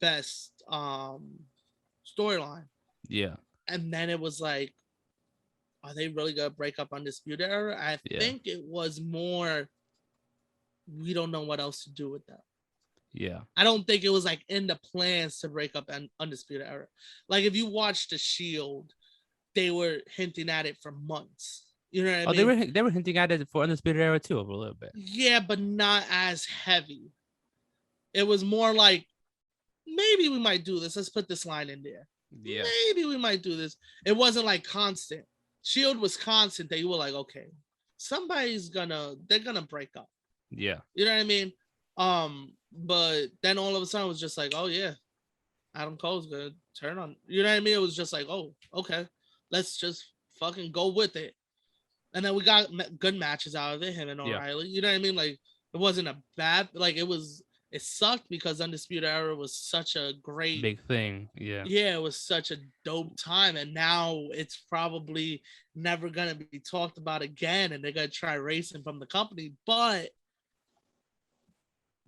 best storyline. Yeah. And then it was like, are they really gonna break up Undisputed Era? I think it was more, we don't know what else to do with that. Yeah. I don't think it was like in the plans to break up Undisputed Era. Like if you watch The Shield, they were hinting at it for months. You know what I mean? They were hinting at it for Undisputed Era too, a little bit. Yeah, but not as heavy. It was more like, maybe we might do this. Let's put this line in there. Yeah. Maybe we might do this. It wasn't like constant. Shield was constant that you were like, okay, they're gonna break up. Yeah. You know what I mean? But then all of a sudden it was just like, oh yeah, Adam Cole's gonna turn on. You know what I mean? It was just like, oh, okay, let's just fucking go with it. And then we got good matches out of it, him and O'Reilly. You know what I mean? Like it wasn't a bad, like it sucked because Undisputed Era was such a great big thing. Yeah. Yeah, it was such a dope time. And now it's probably never gonna be talked about again, and they're gonna try racing from the company, but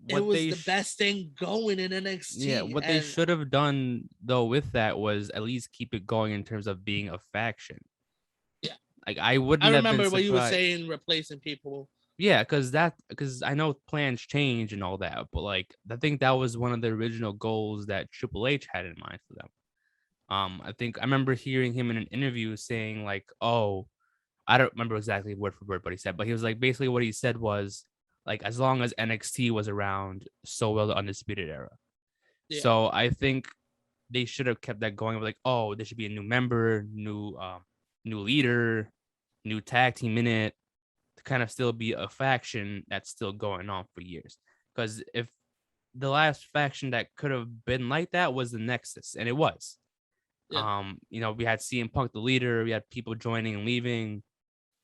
it was the best thing going in NXT. Yeah, what they should have done though with that was at least keep it going in terms of being a faction. Yeah, like I wouldn't. I remember what you were saying, replacing people. Yeah, because I know plans change and all that, but like I think that was one of the original goals that Triple H had in mind for them. I remember hearing him in an interview saying like, "Oh, I don't remember exactly word for word what he said, but he was like basically what he said was." Like as long as NXT was around, so will the Undisputed Era. Yeah. So I think they should have kept that going. Like, oh, there should be a new member, new leader, new tag team in it, to kind of still be a faction that's still going on for years. Because if the last faction that could have been like that was the Nexus, and it was. Yeah. We had CM Punk the leader, we had people joining and leaving,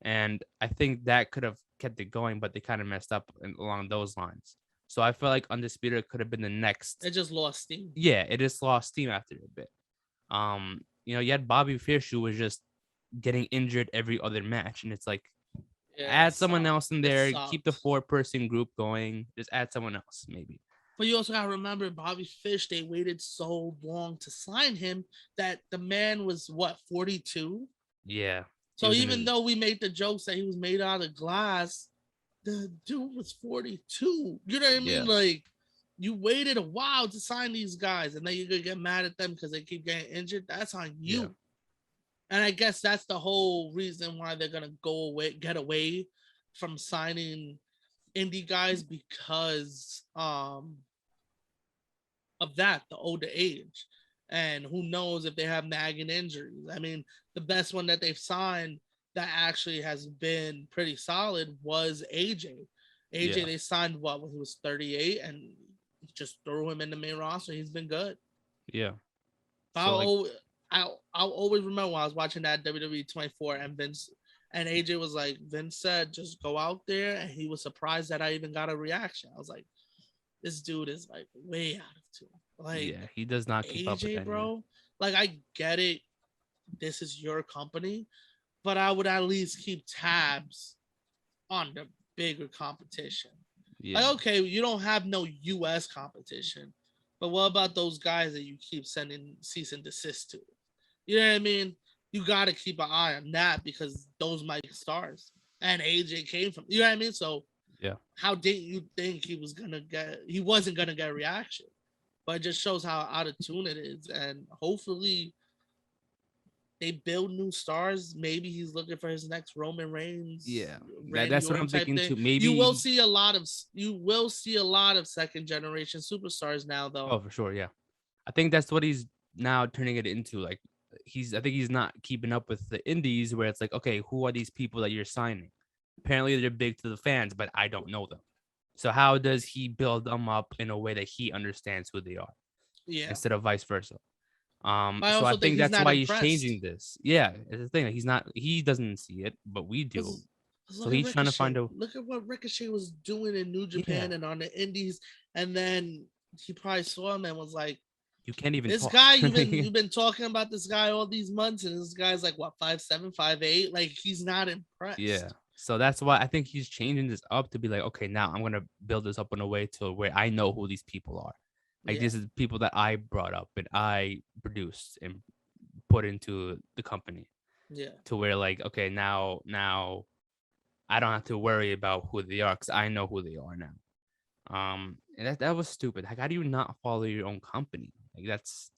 and I think that could have kept it going, but they kind of messed up along those lines. So I feel like Undisputed could have been the next. It just lost steam. Yeah, it just lost steam after a bit. You had Bobby Fish who was just getting injured every other match, and it's like add someone else in there, keep the 4-person group going, just add someone else maybe. But you also gotta remember Bobby Fish, they waited so long to sign him that the man was 42? Yeah. So even though we made the jokes that he was made out of glass, the dude was 42. You know what I mean? Yeah. Like, you waited a while to sign these guys, and then you're going to get mad at them because they keep getting injured. That's on you. Yeah. And I guess that's the whole reason why they're going to get away from signing indie guys, because of that, the older age. And who knows if they have nagging injuries. I mean, the best one that they've signed that actually has been pretty solid was AJ. They signed when he was 38, and just threw him in the main roster. He's been good. Yeah. I'll always remember when I was watching that WWE 24 and AJ was like, Vince said, just go out there. And he was surprised that I even got a reaction. I was like, this dude is like way out of tune. Like, yeah, he does not keep AJ, up with that, bro. Like, I get it. This is your company, but I would at least keep tabs on the bigger competition. Yeah. Like, okay, you don't have no U.S. competition, but what about those guys that you keep sending cease and desist to? You know what I mean? You got to keep an eye on that, because those might be stars. And AJ came from, you know what I mean? So, yeah, how did you think he wasn't gonna get a reaction? But it just shows how out of tune it is. And hopefully they build new stars. Maybe he's looking for his next Roman Reigns. Yeah, that's what I'm thinking too. Maybe you will see a lot of second generation superstars now, though. Oh, for sure. Yeah, I think that's what he's now turning it into. Like I think he's not keeping up with the indies, where it's like, okay, who are these people that you're signing? apparently they're big to the fans, but I don't know them. So how does he build them up in a way that he understands who they are, instead of vice versa? So I think that's why he's changing this. Yeah, it's the thing. He doesn't see it, but we do. So he's trying to find a. Look at what Ricochet was doing in New Japan and on the Indies, and then he probably saw him and was like, "You can't even." This talk. guy, you've been talking about this guy all these months, and this guy's like what 5'7", 5'8". Like he's not impressed. Yeah. So that's why I think he's changing this up to be like, okay, now I'm gonna build this up in a way to where I know who these people are. Like this is people that I brought up and I produced and put into the company. Yeah. To where like, okay, now I don't have to worry about who they are because I know who they are now. And that was stupid. Like, how do you not follow your own company? Like that's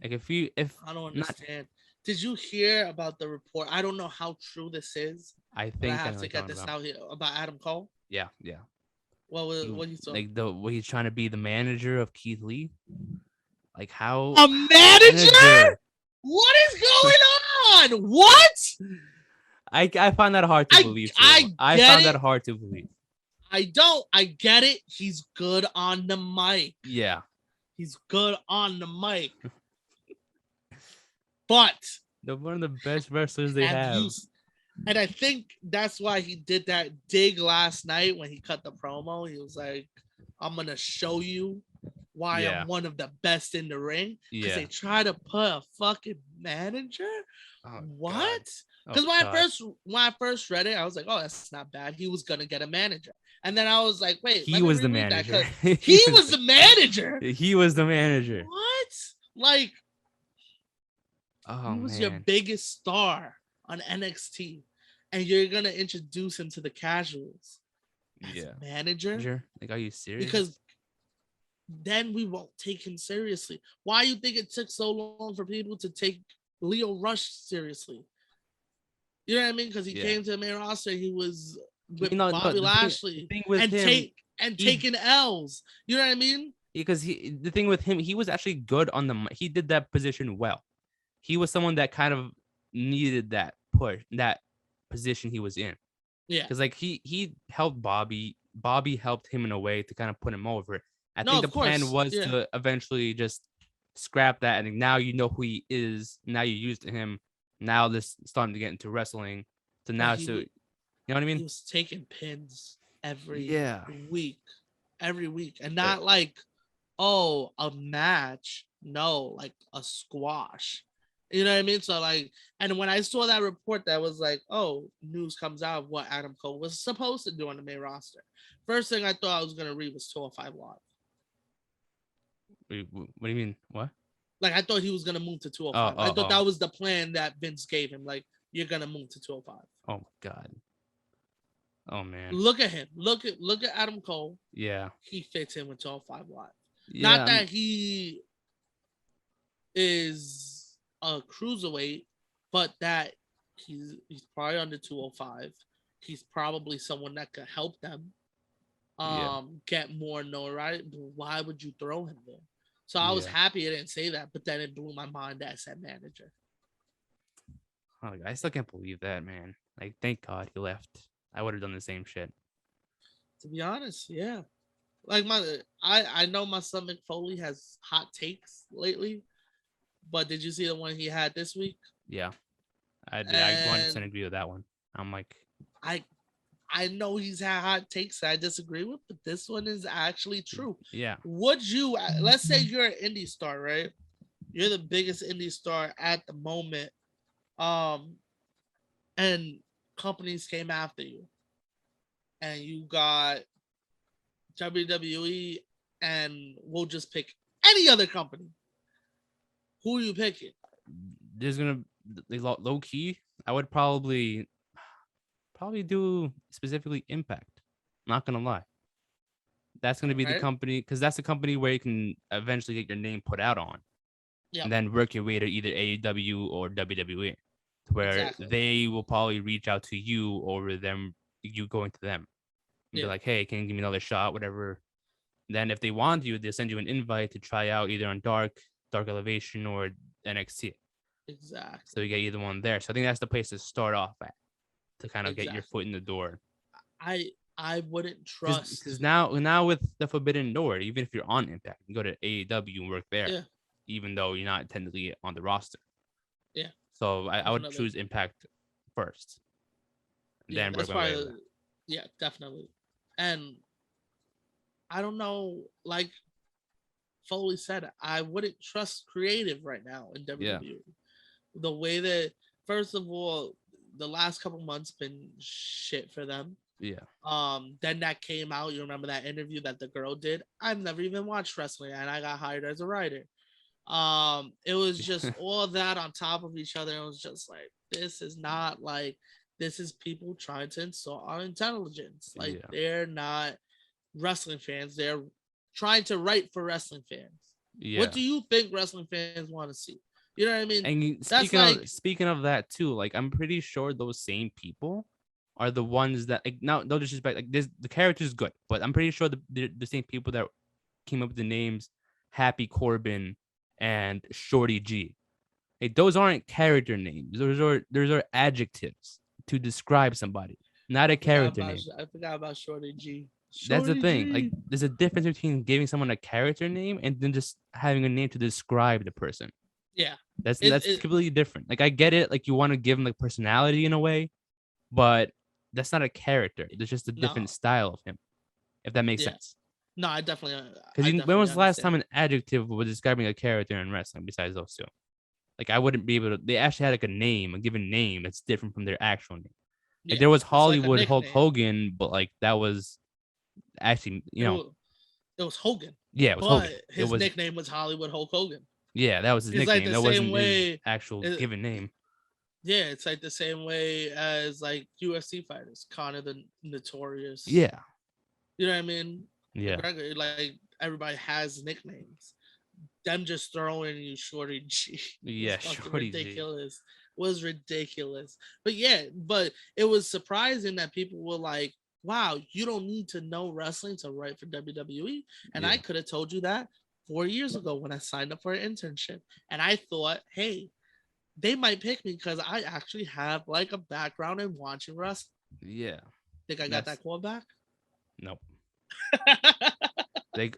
like if I don't understand. Did you hear about the report? I don't know how true this is. I think I have to get this out here about Adam Cole. Yeah. What you saw? Like what he's trying to be the manager of Keith Lee. Like how a manager? What is going on? What? I find that hard to believe. I found that hard to believe. I don't. I get it. He's good on the mic. Yeah. He's good on the mic. But they're one of the best wrestlers they have. And I think that's why he did that dig last night when he cut the promo. He was like, I'm going to show you why I'm one of the best in the ring. Because they try to put a fucking manager? What? Because when I first read it, I was like, oh, that's not bad. He was going to get a manager. And then I was like, wait. He was the manager. He was the manager? He was the manager. What? Like, he was your biggest star on NXT. And you're going to introduce him to the casuals as manager? Like, are you serious? Because then we won't take him seriously. Why do you think it took so long for people to take Leo Rush seriously? You know what I mean? Because he came to the main roster. He was with Bobby Lashley taking L's. You know what I mean? Because the thing with him, he was actually good on the. He did that position well. He was someone that kind of needed that push, that position he was in. Yeah. Because like he helped Bobby. Bobby helped him in a way to kind of put him over. I think the plan was to eventually just scrap that, and now you know who he is. Now you're used to him. Now this starting to get into wrestling. So now, you know what I mean? He was taking pins every week, and not like, oh, a match. No, like a squash. You know what I mean? So like, and when I saw that report, that was like, oh, news comes out of what Adam Cole was supposed to do on the main roster. First thing I thought I was gonna read was 205 Live. Wait, what do you mean? What? Like, I thought he was gonna move to 205. I thought that was the plan that Vince gave him. Like, you're gonna move to 205. Oh my god. Oh man. Look at him. Look at Adam Cole. Yeah. He fits in with 205 Live. Yeah, Not that he is a cruiserweight, but that he's probably under 205. He's probably someone that could help them get more notoriety. But why would you throw him there? So I was happy I didn't say that, but then it blew my mind that I said manager. Oh, I still can't believe that, man. Like, thank God he left. I would have done the same shit. To be honest, yeah. Like I know my son Mick Foley has hot takes lately, but did you see the one he had this week? Yeah, I 100% agree with that one. I'm like, I know he's had hot takes that I disagree with, but this one is actually true. Yeah. Would you, let's say you're an indie star, right? You're the biggest indie star at the moment. And companies came after you. And you got WWE, and we'll just pick any other company. Who are you picking? There's gonna low key. I would probably do specifically Impact. Not gonna lie. That's gonna be the company, because that's the company where you can eventually get your name put out on, and then work your way to either AEW or WWE, where they will probably reach out to you over them, you going to them. Be like, hey, can you give me another shot, whatever. Then if they want you, they'll send you an invite to try out either on Dark Elevation, or NXT. Exactly. So you get either one there. So I think that's the place to start off at, to kind of get your foot in the door. I wouldn't trust. Because now with the Forbidden Door, even if you're on Impact, you can go to AEW and work there, Yeah. even though you're not technically on the roster. Yeah. So I would choose Impact first. And then work my way over. Yeah, definitely. And I don't know, like Foley said, I wouldn't trust creative right now in WWE. The way that, first of all, the last couple months been shit for them. Yeah. Then that came out. You remember that interview that the girl did? I've never even watched wrestling, and I got hired as a writer. It was just all that on top of each other. It was just like, this is not like, this is people trying to insult our intelligence. Like, they're not wrestling fans. They're trying to write for wrestling fans. Yeah. What do you think wrestling fans want to see? You know what I mean? And speaking of that too, like, I'm pretty sure those same people are the ones that, like, no disrespect, like, this, the character is good, but I'm pretty sure the same people that came up with the names Happy Corbin and Shorty G. Like, those aren't character names. Those are adjectives to describe somebody, not a character name. I forgot about Shorty G. That's the thing. Like, there's a difference between giving someone a character name and then just having a name to describe the person. Yeah. That's completely different. Like, I get it. Like, you want to give him like personality in a way, but that's not a character. There's just a different style of him, if that makes sense. No, I definitely. Because when was the last time an adjective was describing a character in wrestling besides those two? Like, I wouldn't be able to. They actually had like a given name that's different from their actual name. Like, there was Hollywood Hulk Hogan, but like that was actually, you know, it was Hogan. Yeah, it was Hogan. His nickname was Hollywood Hulk Hogan. Yeah, that was his nickname. Like that wasn't his actual given name. Yeah, it's like the same way as like UFC fighters, Conor the Notorious. Yeah. You know what I mean? Yeah. McGregor, like, everybody has nicknames. Them just throwing you Shorty G. Yeah, Shorty ridiculous. G. Was ridiculous. But it was surprising that people were like, wow, you don't need to know wrestling to write for WWE. And I could have told you that 4 years ago when I signed up for an internship. And I thought, hey, they might pick me because I actually have like a background in watching wrestling. Yeah. Think I got that call back? Nope. like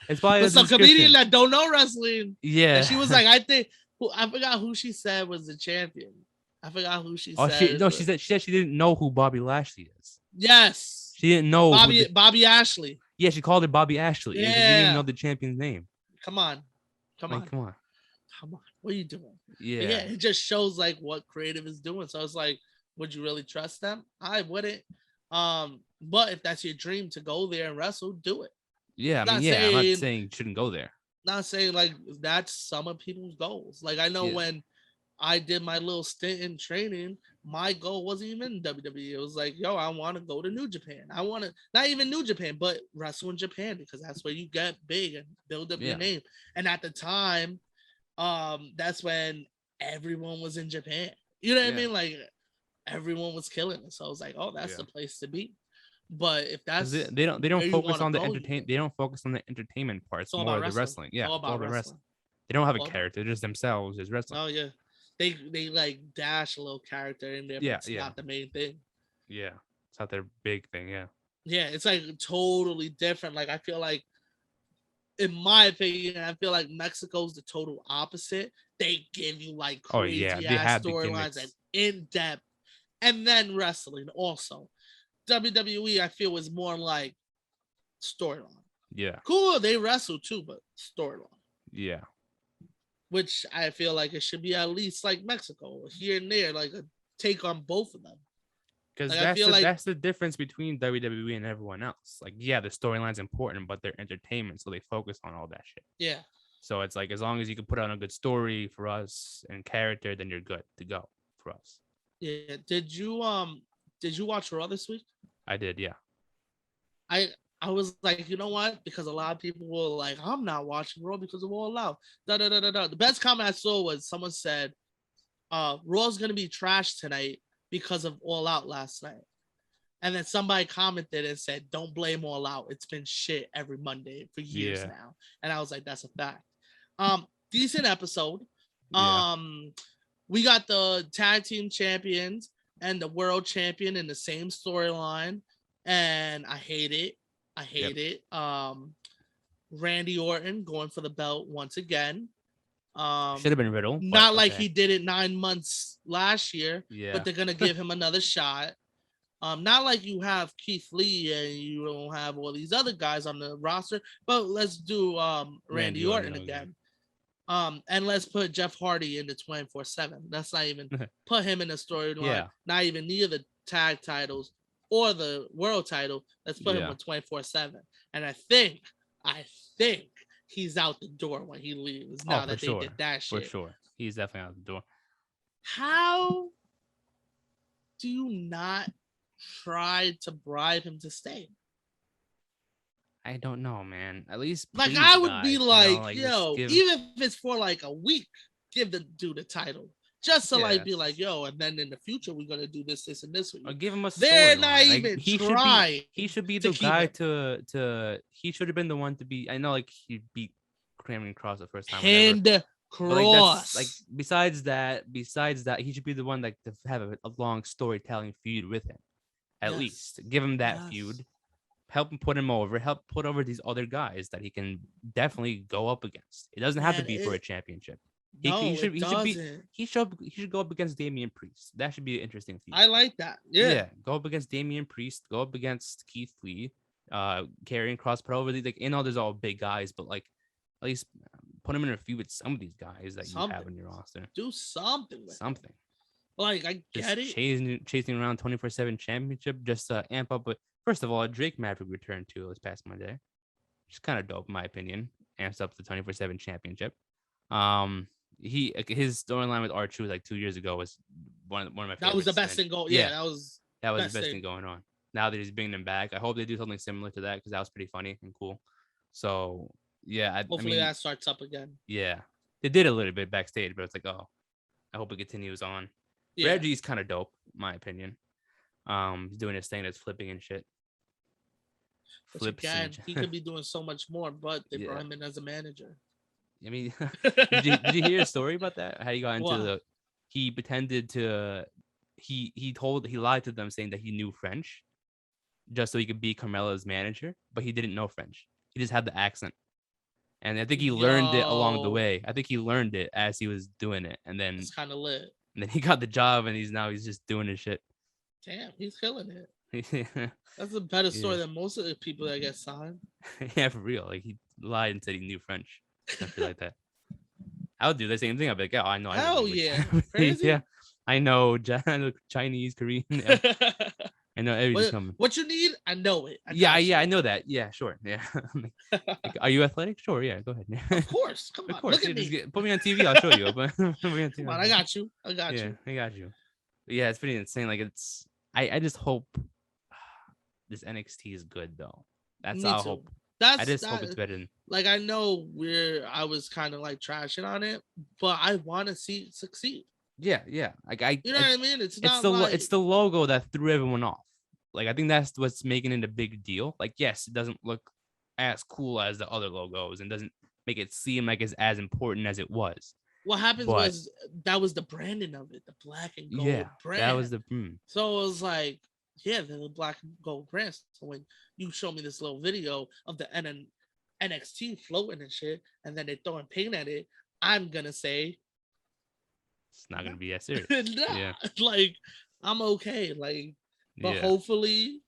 it's probably some comedian that don't know wrestling. Yeah. And she was like, I forgot who she said was the champion. I forgot who she said. She said she didn't know who Bobby Lashley is. Yes. She didn't know Bobby Ashley. Yeah, she called it Bobby Ashley. Yeah. She didn't even know the champion's name. Come on. What are you doing? Yeah. But it just shows like what creative is doing. So it's like, would you really trust them? I wouldn't. But if that's your dream to go there and wrestle, do it. Yeah, I'm not saying you shouldn't go there. Not saying like that's some of people's goals. Like, I know when I did my little stint in training, my goal wasn't even WWE. It was like, yo, I want to go to New Japan. I want to, not even New Japan, but wrestle in Japan, because that's where you get big and build up your name. And at the time, that's when everyone was in Japan. You know what I mean? Like, everyone was killing it. So I was like, oh, that's the place to be. But if that's they don't focus on the entertainment, they don't focus on the entertainment parts, more of the wrestling. Yeah, all about wrestling. They don't have a character, they're just themselves as wrestling. Oh yeah. They like dash a little character in there, but it's not the main thing. Yeah. It's not their big thing, yeah. Yeah, it's like totally different. Like, I feel like, in my opinion, I feel like Mexico's the total opposite. They give you like crazy ass storylines and in depth, and then wrestling also. WWE, I feel, is more like storyline. Yeah. Cool, they wrestle too, but storyline. Yeah. Which I feel like it should be at least like Mexico, here and there, like a take on both of them. Because that's the difference between WWE and everyone else. Like, yeah, the storyline's important, but they're entertainment, so they focus on all that shit. Yeah. So it's like, as long as you can put on a good story for us and character, then you're good to go for us. Yeah. Did you watch Raw this week? I did, yeah. I was like, you know what? Because a lot of people were like, I'm not watching Raw because of All Out. The best comment I saw was someone said, Raw's gonna be trash tonight because of All Out last night. And then somebody commented and said, don't blame All Out. It's been shit every Monday for years now. And I was like, that's a fact. Decent episode. Yeah. We got the tag team champions and the world champion in the same storyline. and I hate it. I hate it. Randy Orton going for the belt once again. Should have been Riddle. Not like he did it 9 months last year, Yeah. but they're gonna give him another shot. Not like you have Keith Lee and you don't have all these other guys on the roster, but let's do Randy Orton again. And let's put Jeff Hardy in the 24/7. Let's not even put him in the storyline. Not even near the tag titles or the world title. Let's put him with 24/7. And I think he's out the door when he leaves. Now that they did that shit. For sure. He's definitely out the door. How do you not try to bribe him to stay? I don't know, man. At least like I would be like, yo, even if it's for like a week, give the dude a title. Just to like be like, yo, and then in the future we're gonna do this, this, and this. Or give him a. They're not even trying. He should be the guy to. He should have been the one to be. I know, like he beat Cameron Cross the first time. Hand Cross. Like besides that, he should be the one like to have a long storytelling feud with him. At least give him that feud. Help him put him over. Help put over these other guys that he can definitely go up against. It doesn't have to be for a championship. He should go up against Damian Priest. That should be an interesting feud. I like that. Yeah. Go up against Damian Priest. Go up against Keith Lee. Karrion Kross. Probably like there's all big guys, but like at least put him in a feud with some of these guys that you have in your roster. Do something. Something. Like I get it. Chasing around 24/7 championship just to amp up. But first of all, Drake Maverick returned to this past Monday, which is kind of dope in my opinion. Amps up the 24/7 championship. His storyline with R-Truth like 2 years ago was one of my favorites. That was the best thing going. Yeah, that was the best thing going on. Now that he's bringing him back, I hope they do something similar to that because that was pretty funny and cool. So yeah, hopefully that starts up again. Yeah, they did a little bit backstage, but it's like, oh, I hope it continues on. Yeah. Reggie's kind of dope, in my opinion. He's doing his thing that's flipping and shit. He could be doing so much more, but they brought him in as a manager. I mean, did you hear a story about that? How he got into he pretended to, he lied to them saying that he knew French just so he could be Carmella's manager, but he didn't know French. He just had the accent. And I think he learned it along the way. I think he learned it as he was doing it. And then it's kind of lit. And then he got the job and he's just doing his shit. Damn, he's killing it. That's a better story than most of the people that get signed. Yeah, for real. Like he lied and said he knew French. Something like that. I would do the same thing. I'd be like, oh, I know. Hell yeah. Crazy. Yeah. I know Chinese, Korean. Yeah. I know everything's coming. What you need, I know it. I know that. Yeah, sure. Yeah. Like, are you athletic? Sure. Yeah, go ahead. Of course. Come on. Look at me. Put me on TV. I'll show you. Come on, I got you. I got you. But yeah, it's pretty insane. Like I just hope this NXT is good though. That's all I hope. I just hope it's better than. Like I know I was kind of like trashing on it, but I want to see it succeed. Yeah. Like you know what I mean? It's the logo that threw everyone off. Like I think that's what's making it a big deal. Like yes, it doesn't look as cool as the other logos and doesn't make it seem like it's as important as it was. What happens was that was the branding of it, the black and gold brand. That was the. So it was like, the black and gold brand. So when you show me this little video of the NXT floating and shit, and then they throwing paint at it, I'm gonna say it's not gonna be as serious. Like I'm okay. Like, but hopefully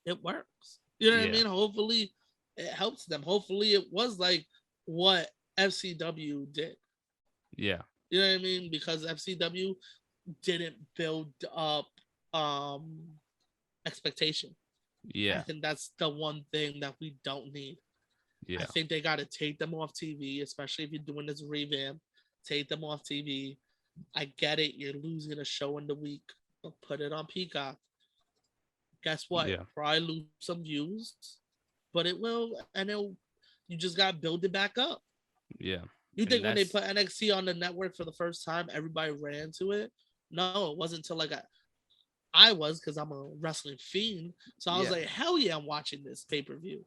it works. You know what I mean? Hopefully it helps them. Hopefully it was like what FCW did. Yeah. You know what I mean? Because FCW didn't build up expectation. Yeah. I think that's the one thing that we don't need. Yeah. I think they got to take them off TV, especially if you're doing this revamp. Take them off TV. I get it. You're losing a show in the week, but put it on Peacock. Guess what? Yeah. Probably lose some views, but it will, and you just got to build it back up. Yeah. You think when they put NXT on the network for the first time, everybody ran to it? No, it wasn't until like I was, because I'm a wrestling fiend. So I was like, hell yeah, I'm watching this pay-per-view.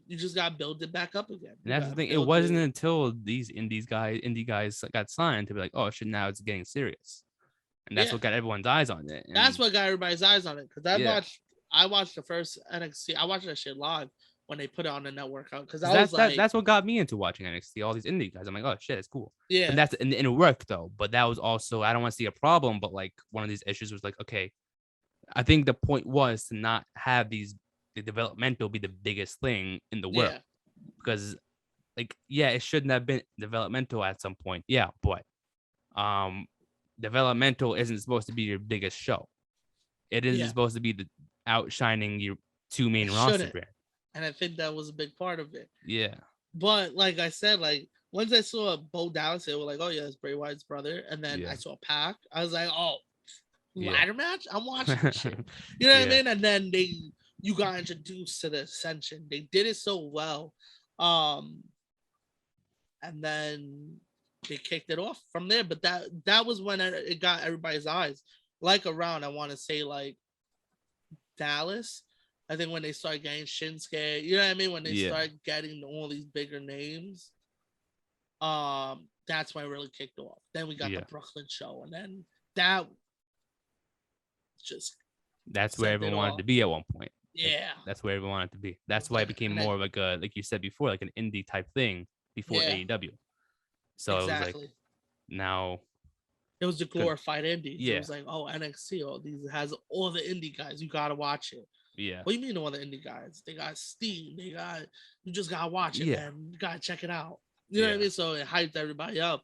You just gotta build it back up again. And that's the thing. It wasn't until these indie guys got signed to be like, oh shit, now it's getting serious. and that's what got everyone's eyes on it. And that's what got everybody's eyes on it. Because Yeah. I watched the first NXT. I watched that shit live when they put it on the network. Because that's what got me into watching NXT. All these indie guys, I'm like, oh shit, it's cool. yeah, And it worked though. But that was also, I don't want to see a problem. But like one of these issues was like, okay, I think the point was to not have the developmental be the biggest thing in the world, because like, yeah, it shouldn't have been developmental at some point. Yeah, but developmental isn't supposed to be your biggest show. It isn't supposed to be the outshining your two main roster brand. And I think that was a big part of it. Yeah. But like I said, like once I saw Bo Dallas, they were like, oh yeah, it's Bray Wyatt's brother. And then I saw Pac. I was like, oh, ladder match? I'm watching this shit. You know what I mean? And then you got introduced to the Ascension. They did it so well. And then they kicked it off from there. But that was when it got everybody's eyes. Like around, I want to say like Dallas. I think when they start getting Shinsuke, you know what I mean? When they start getting all these bigger names, that's when it really kicked off. Then we got the Brooklyn show, and then that's where everyone wanted to be at one point. Yeah, that's where everyone wanted to be. That's why it became more like a, like you said before, like an indie type thing before AEW. So it was like now it was the glorified indies. Yeah. It was like, oh, NXT, these has all the indie guys. You gotta watch it. Yeah. What do you mean all the indie guys? They got Steam. You just gotta watch it, man. You gotta check it out. You know what I mean? So it hyped everybody up.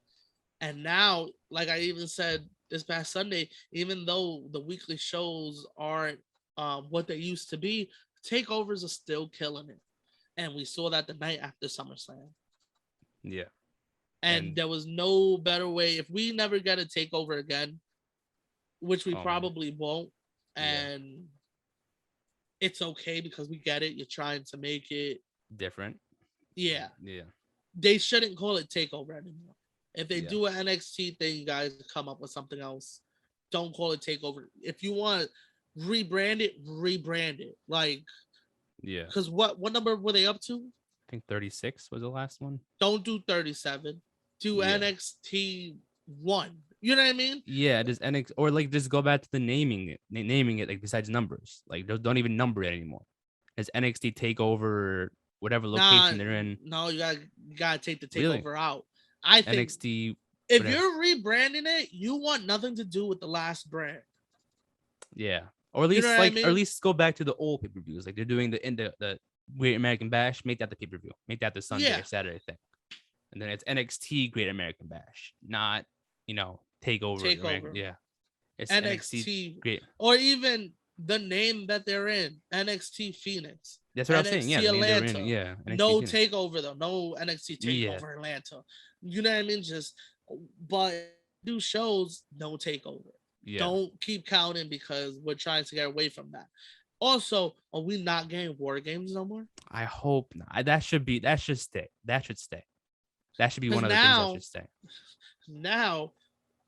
And now, like I even said this past Sunday, even though the weekly shows aren't what they used to be, takeovers are still killing it. And we saw that the night after SummerSlam. Yeah. And there was no better way. If we never get a takeover again, which we probably won't, and it's okay because we get it. You're trying to make it different. Yeah. Yeah. They shouldn't call it takeover anymore. If they do an NXT thing, guys, come up with something else. Don't call it takeover. If you want rebrand it. Like, because what number were they up to? I think 36 was the last one. Don't do 37. Do NXT 1. You know what I mean? Yeah, just NXT, or like just go back to the naming it like besides numbers. Like don't even number it anymore. It's NXT Takeover, whatever location they're in. No, you gotta take the takeover out. I think NXT. If you're rebranding it, you want nothing to do with the last brand. Yeah, or at least or at least go back to the old pay-per-views. Like they're doing the Great American Bash. Make that the pay-per-view. Make that the Sunday or Saturday thing. And then it's NXT Great American Bash, not Takeover. Yeah, it's NXT Great, or even the name that they're in, NXT Phoenix. That's what NXT I'm saying. Yeah, Atlanta. NXT no Phoenix. takeover though. No NXT Takeover Atlanta. You know what I mean? But do shows, no takeover. Yeah. Don't keep counting because we're trying to get away from that. Also, are we not getting War Games no more? I hope not. That should stay. That should stay. That should be one of the things that should stay. Now,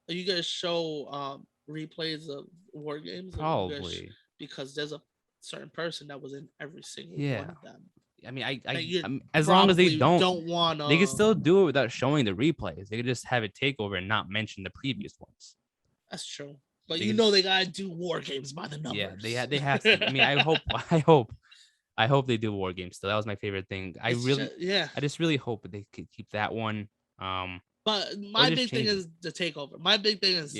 are you gonna show replays of War Games? Probably. Because there's a certain person that was in every single one of them. I mean, as long as they don't want, they can still do it without showing the replays. They could just have it take over and not mention the previous ones. That's true, but they gotta do War Games by the numbers. Yeah, they have to. I mean, I hope they do War Games. Still, that was my favorite thing. I just really hope that they could keep that one. But my big thing is the takeover. My big thing is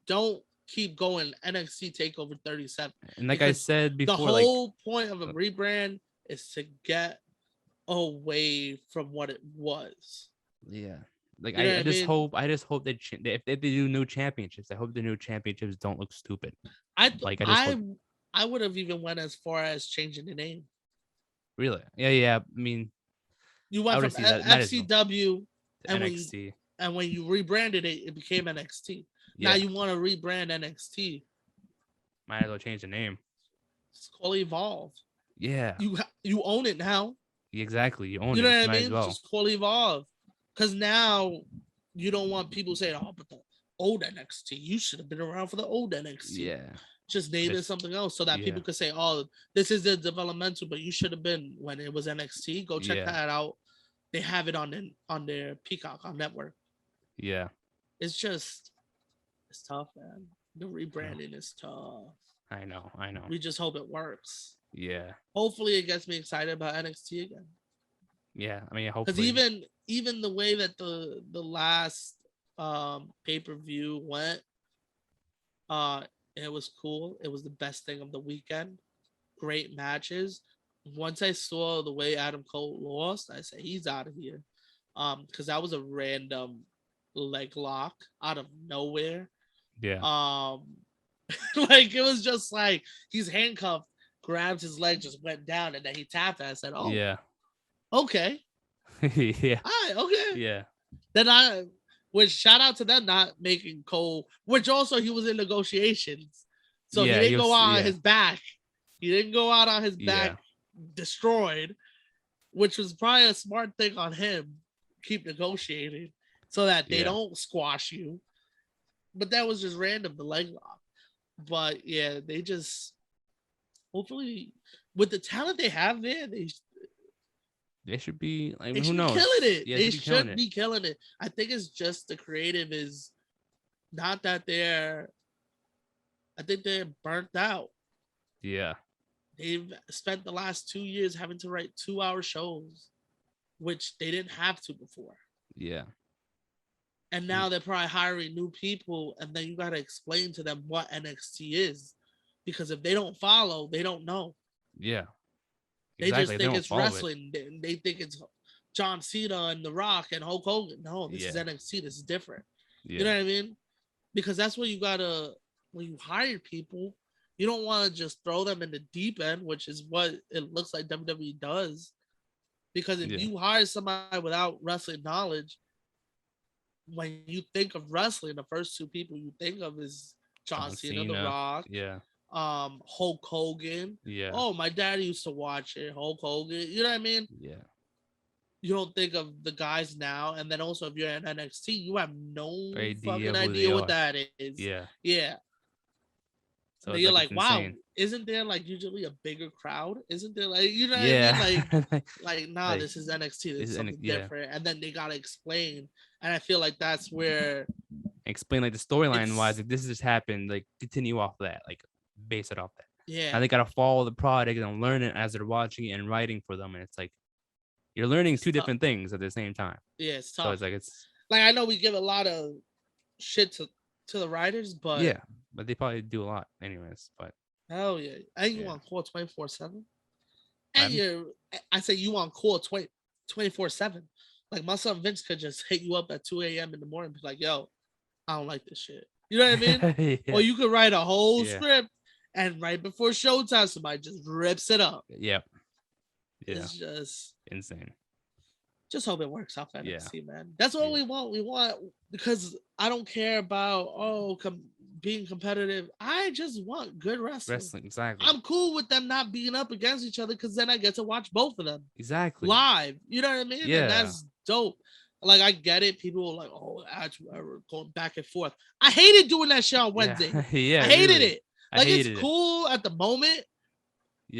don't keep going NXT Takeover 37. And like I said before, the whole point of a rebrand is to get away from what it was. Yeah. Like I just hope that if they do new championships, I hope the new championships don't look stupid. I would have even went as far as changing the name. Really? Yeah. I mean, you went from FCW and NXT, and when you rebranded it, it became NXT. Now you want to rebrand NXT. Might as well change the name. It's called Evolve. Yeah. You own it now. Exactly. You own it. You know what I mean? mean? Just call Evolve. Because now you don't want people saying, oh, but the old NXT, you should have been around for the old NXT. Yeah. Just name it something else so that people could say, oh, this is the developmental, but you should have been when it was NXT. Go check that out. They have it on their Peacock on network. Yeah. It's tough, man. The rebranding is tough. I know. We just hope it works. Yeah. Hopefully, it gets me excited about NXT again. Yeah, I mean, hopefully. Because even the way that the last pay-per-view went, it was cool. It was the best thing of the weekend. Great matches. Once I saw the way Adam Cole lost, I said he's out of here. Because that was a random leg lock out of nowhere. Yeah. Like it was just like he's handcuffed, grabbed his leg, just went down, and then he tapped it. I said, "Oh, yeah, okay, yeah, all right, okay." yeah. Then which shout out to them not making Cole, which also he was in negotiations, so Yeah, he didn't go out on yeah. his back. He didn't go out on his back destroyed, which was probably a smart thing on him. Keep negotiating so that they don't squash you. But that was just random, the leg lock. But yeah, they just hopefully with the talent they have there, They should be. I mean, they who should knows? be killing it. Yeah, They should be killing it. I think it's just the creative is not that I think they're burnt out. Yeah. They've spent the last 2 years having to write 2-hour shows, which they didn't have to before. Yeah. And now they're probably hiring new people, and then you got to explain to them what NXT is. Because if they don't follow, they don't know. Yeah. They just think it's wrestling. They think it's John Cena and The Rock and Hulk Hogan. No, this is NXT. This is different. Yeah. You know what I mean? Because that's what you got to, when you hire people, you don't want to just throw them in the deep end, which is what it looks like WWE does. Because if you hire somebody without wrestling knowledge, when you think of wrestling, the first two people you think of is John Cena, The Rock, Hulk Hogan. Yeah. Oh, my dad used to watch it. Hulk Hogan. You know what I mean? Yeah. You don't think of the guys now, and then also if you're in NXT, you have no fucking who idea they what are. that is. Yeah. Yeah. So you're like, wow, insane. isn't there like usually a bigger crowd? Isn't there like, you know what Yeah. I mean? Like, nah, Like, this is NXT. This is something yeah. different. And then they gotta explain. And I feel like that's where Explain like the storyline wise, like this just happened. Like continue off that. Like base it off that. yeah. And they gotta follow the product and learn it as they're watching it and writing for them. And it's like you're learning two different things at the same time. Yeah, it's tough. So it's like like I know we give a lot of shit to the writers, but yeah, but they probably do a lot anyways. But hell yeah. And you on call 24/7. And I say you on call 24/7. Like my son Vince could just hit you up at 2 a.m. in the morning and be like, yo, I don't like this shit. You know what I mean? yeah. Or you could write a whole script and right before showtime, somebody just rips it up. Yep. Yeah. It's just insane. Just hope it works out for NXT, man. That's what we want. We want, because I don't care about being competitive. I just want good wrestling. Exactly. I'm cool with them not being up against each other because then I get to watch both of them exactly live. You know what I mean? Yeah, and that's dope. Like I get it. People are like, oh, we're going back and forth. I hated doing that shit on Wednesday. Yeah, I hated really. it. Like it's cool at the moment,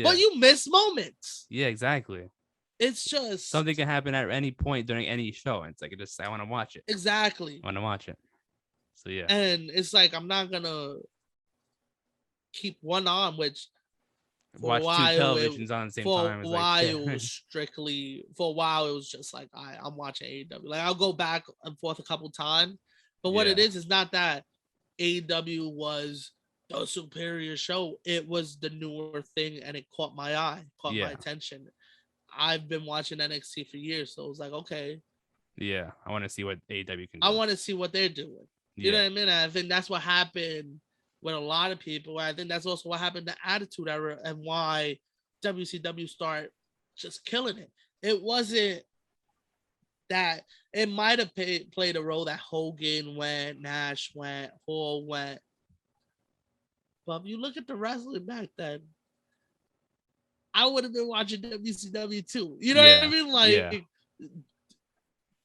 but you miss moments. Yeah, exactly. It's just something can happen at any point during any show. And it's like I want to watch it. Exactly. I want to watch it. So yeah. And it's like I'm not gonna keep one on, which watch two televisions on the same time. For a while it was just like I'm watching AEW. Like I'll go back and forth a couple times. But what it is not that AEW was the superior show. It was the newer thing and it caught my eye, my attention. I've been watching NXT for years, so it was like, okay. Yeah, I want to see what AEW can do. I want to see what they're doing. You know what I mean? I think that's what happened with a lot of people. I think that's also what happened to Attitude Era and why WCW started just killing it. It wasn't that it might have played a role that Hogan went, Nash went, Hall went. But if you look at the wrestling back then, I would have been watching WCW too. You know what I mean? Like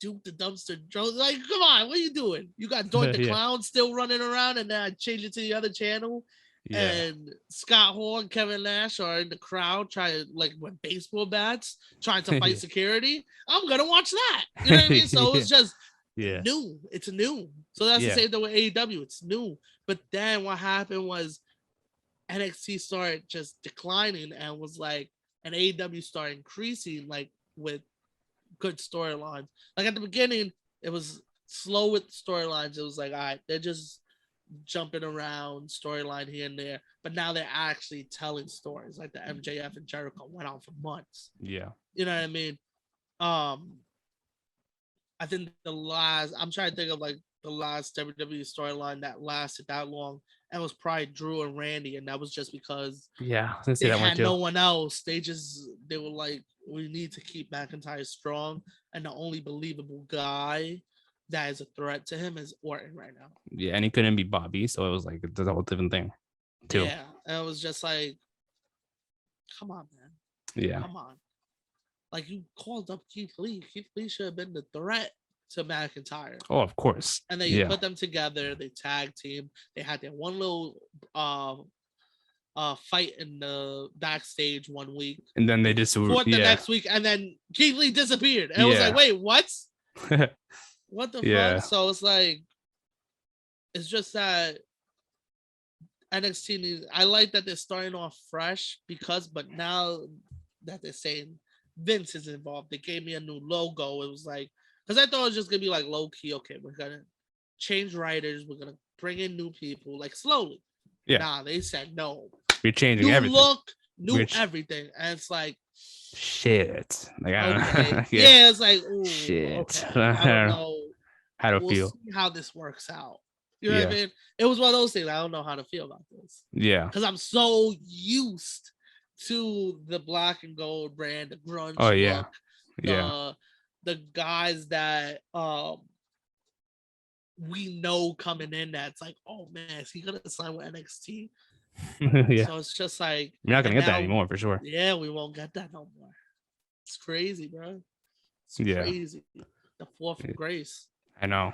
Duke the Dumpster Jones. Like, come on, what are you doing? You got Doink the Clown still running around, and then I changed it to the other channel. Yeah. And Scott Hall and Kevin Nash are in the crowd trying to, like, with baseball bats, trying to fight security. I'm gonna watch that. You know what I mean? So it's just new. It's new. So that's the same thing with AEW. It's new. But then what happened was NXT started just declining and was like, and AEW started increasing like with good storylines. Like at the beginning, it was slow with storylines. It was like, all right, they're just jumping around storyline here and there. But now they're actually telling stories. Like the MJF and Jericho went on for months. Yeah. You know what I mean? I think I'm trying to think of like the last WWE storyline that lasted that long, and it was probably Drew and Randy, and that was just because I was gonna say they that one had too. no one else. They were like, we need to keep McIntyre strong, and the only believable guy that is a threat to him is Orton right now. Yeah, and he couldn't be Bobby, so it was like it's a whole different thing too. Yeah, and it was just like, come on, man. Yeah. Come on. Like, you called up Keith Lee. Keith Lee should have been the threat to McIntyre. Oh, of course. And then you put them together. They tag team. They had their one little fight in the backstage one week. And then they just fought the next week, and then Keith Lee disappeared. And I was like, wait, what? What the fuck? So it's like, it's just that NXT needs, I like that they're starting off fresh but now that they're saying Vince is involved, they gave me a new logo. It was like, because I thought it was just gonna be like low key. Okay, we're gonna change writers. We're gonna bring in new people, like slowly. Yeah. Nah, they said no. We're changing new everything. Look, new everything, and it's like shit. Like I don't know. Yeah, it's like ooh, shit. Okay. I don't know how to we'll feel. See how this works out. You know what I mean? It was one of those things. I don't know how to feel about this. Yeah. Because I'm so used to the black and gold brand, the grunge look, the guys that we know coming in that's like, oh man, is he gonna sign with NXT? So it's just like you're not gonna get that anymore for sure. Yeah, we won't get that no more. It's crazy, bro. It's crazy. The fall from grace. I know.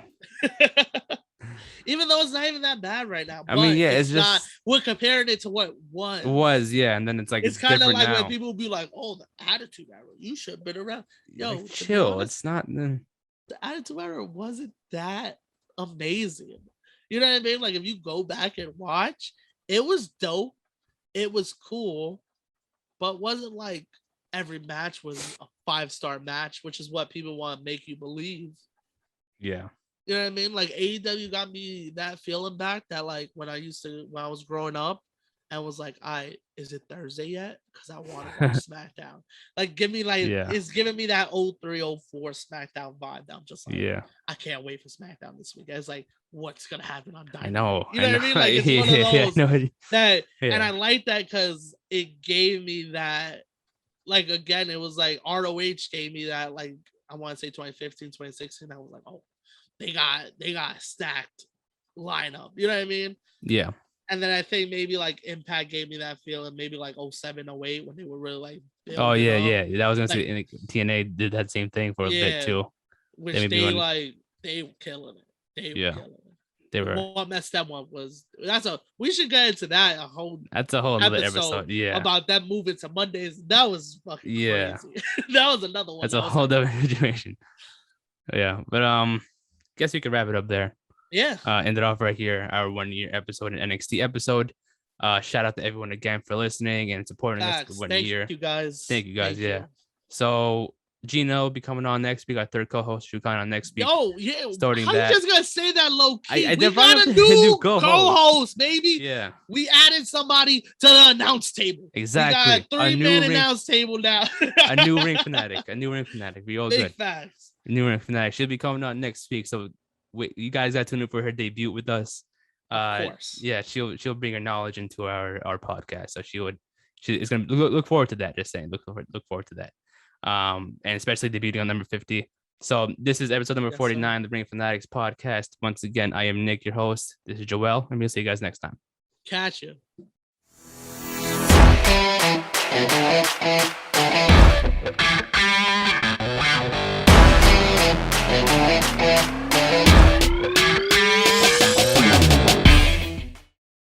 Even though it's not even that bad right now. I mean, it's just not, we're comparing it to what was. It was, and then it's like it's kind of like now. when people will be like, "Oh, the Attitude Era, you should have been around." Yo, like, chill. Honest, it's not. The Attitude Era wasn't that amazing. You know what I mean? Like if you go back and watch, it was dope. It was cool, but wasn't like every match was a 5-star match, which is what people want to make you believe. Yeah. You know what I mean? Like AEW got me that feeling back that like when I was growing up and was like, is it Thursday yet? Because I want to go to SmackDown. Like give me like it's giving me that 0304 SmackDown vibe that I'm just like, I can't wait for SmackDown this week. It's like, what's gonna happen on Dynamite? I know. You know what I mean? Like it's one of those that and I like that because it gave me that, like again, it was like ROH gave me that, like I want to say 2015, 2016. I was like, oh, they got a stacked lineup. You know what I mean? Yeah. And then I think maybe like Impact gave me that feeling, maybe like 07, 08 when they were really like. Oh yeah, up. That was gonna say TNA did that same thing for a bit too. Which they were killing it. They were killing it. They were. What messed them up was we should get into that That's a whole other episode. Yeah. About that moving to Mondays. That was fucking crazy. That was another one. That's a whole other situation. Yeah, but guess we could wrap it up there. Yeah. End it off right here. Our 1-year episode, an NXT episode. Shout out to everyone again for listening and supporting us for 1 year. Thank you guys. Thank you guys. So Gino will be coming on next week. Our third co-host should come on next week. Oh yeah. Starting How that. you just gonna say that low key? We got a new co-host, baby. Yeah. We added somebody to the announce table. Exactly. We got a 3-man announce table now. A new ring fanatic. We all Big good. Facts. A new ring fanatic. She'll be coming on next week. So you guys got to tune in for her debut with us. Of course. Yeah, she'll bring her knowledge into our podcast. So it's gonna look forward to that. Just saying, look forward to that. And especially debuting on number 50. So this is episode number 49, the Ring Fanatics Podcast. Once again, I am Nick, your host. This is Joel. I'm gonna see you guys next time. Catch you.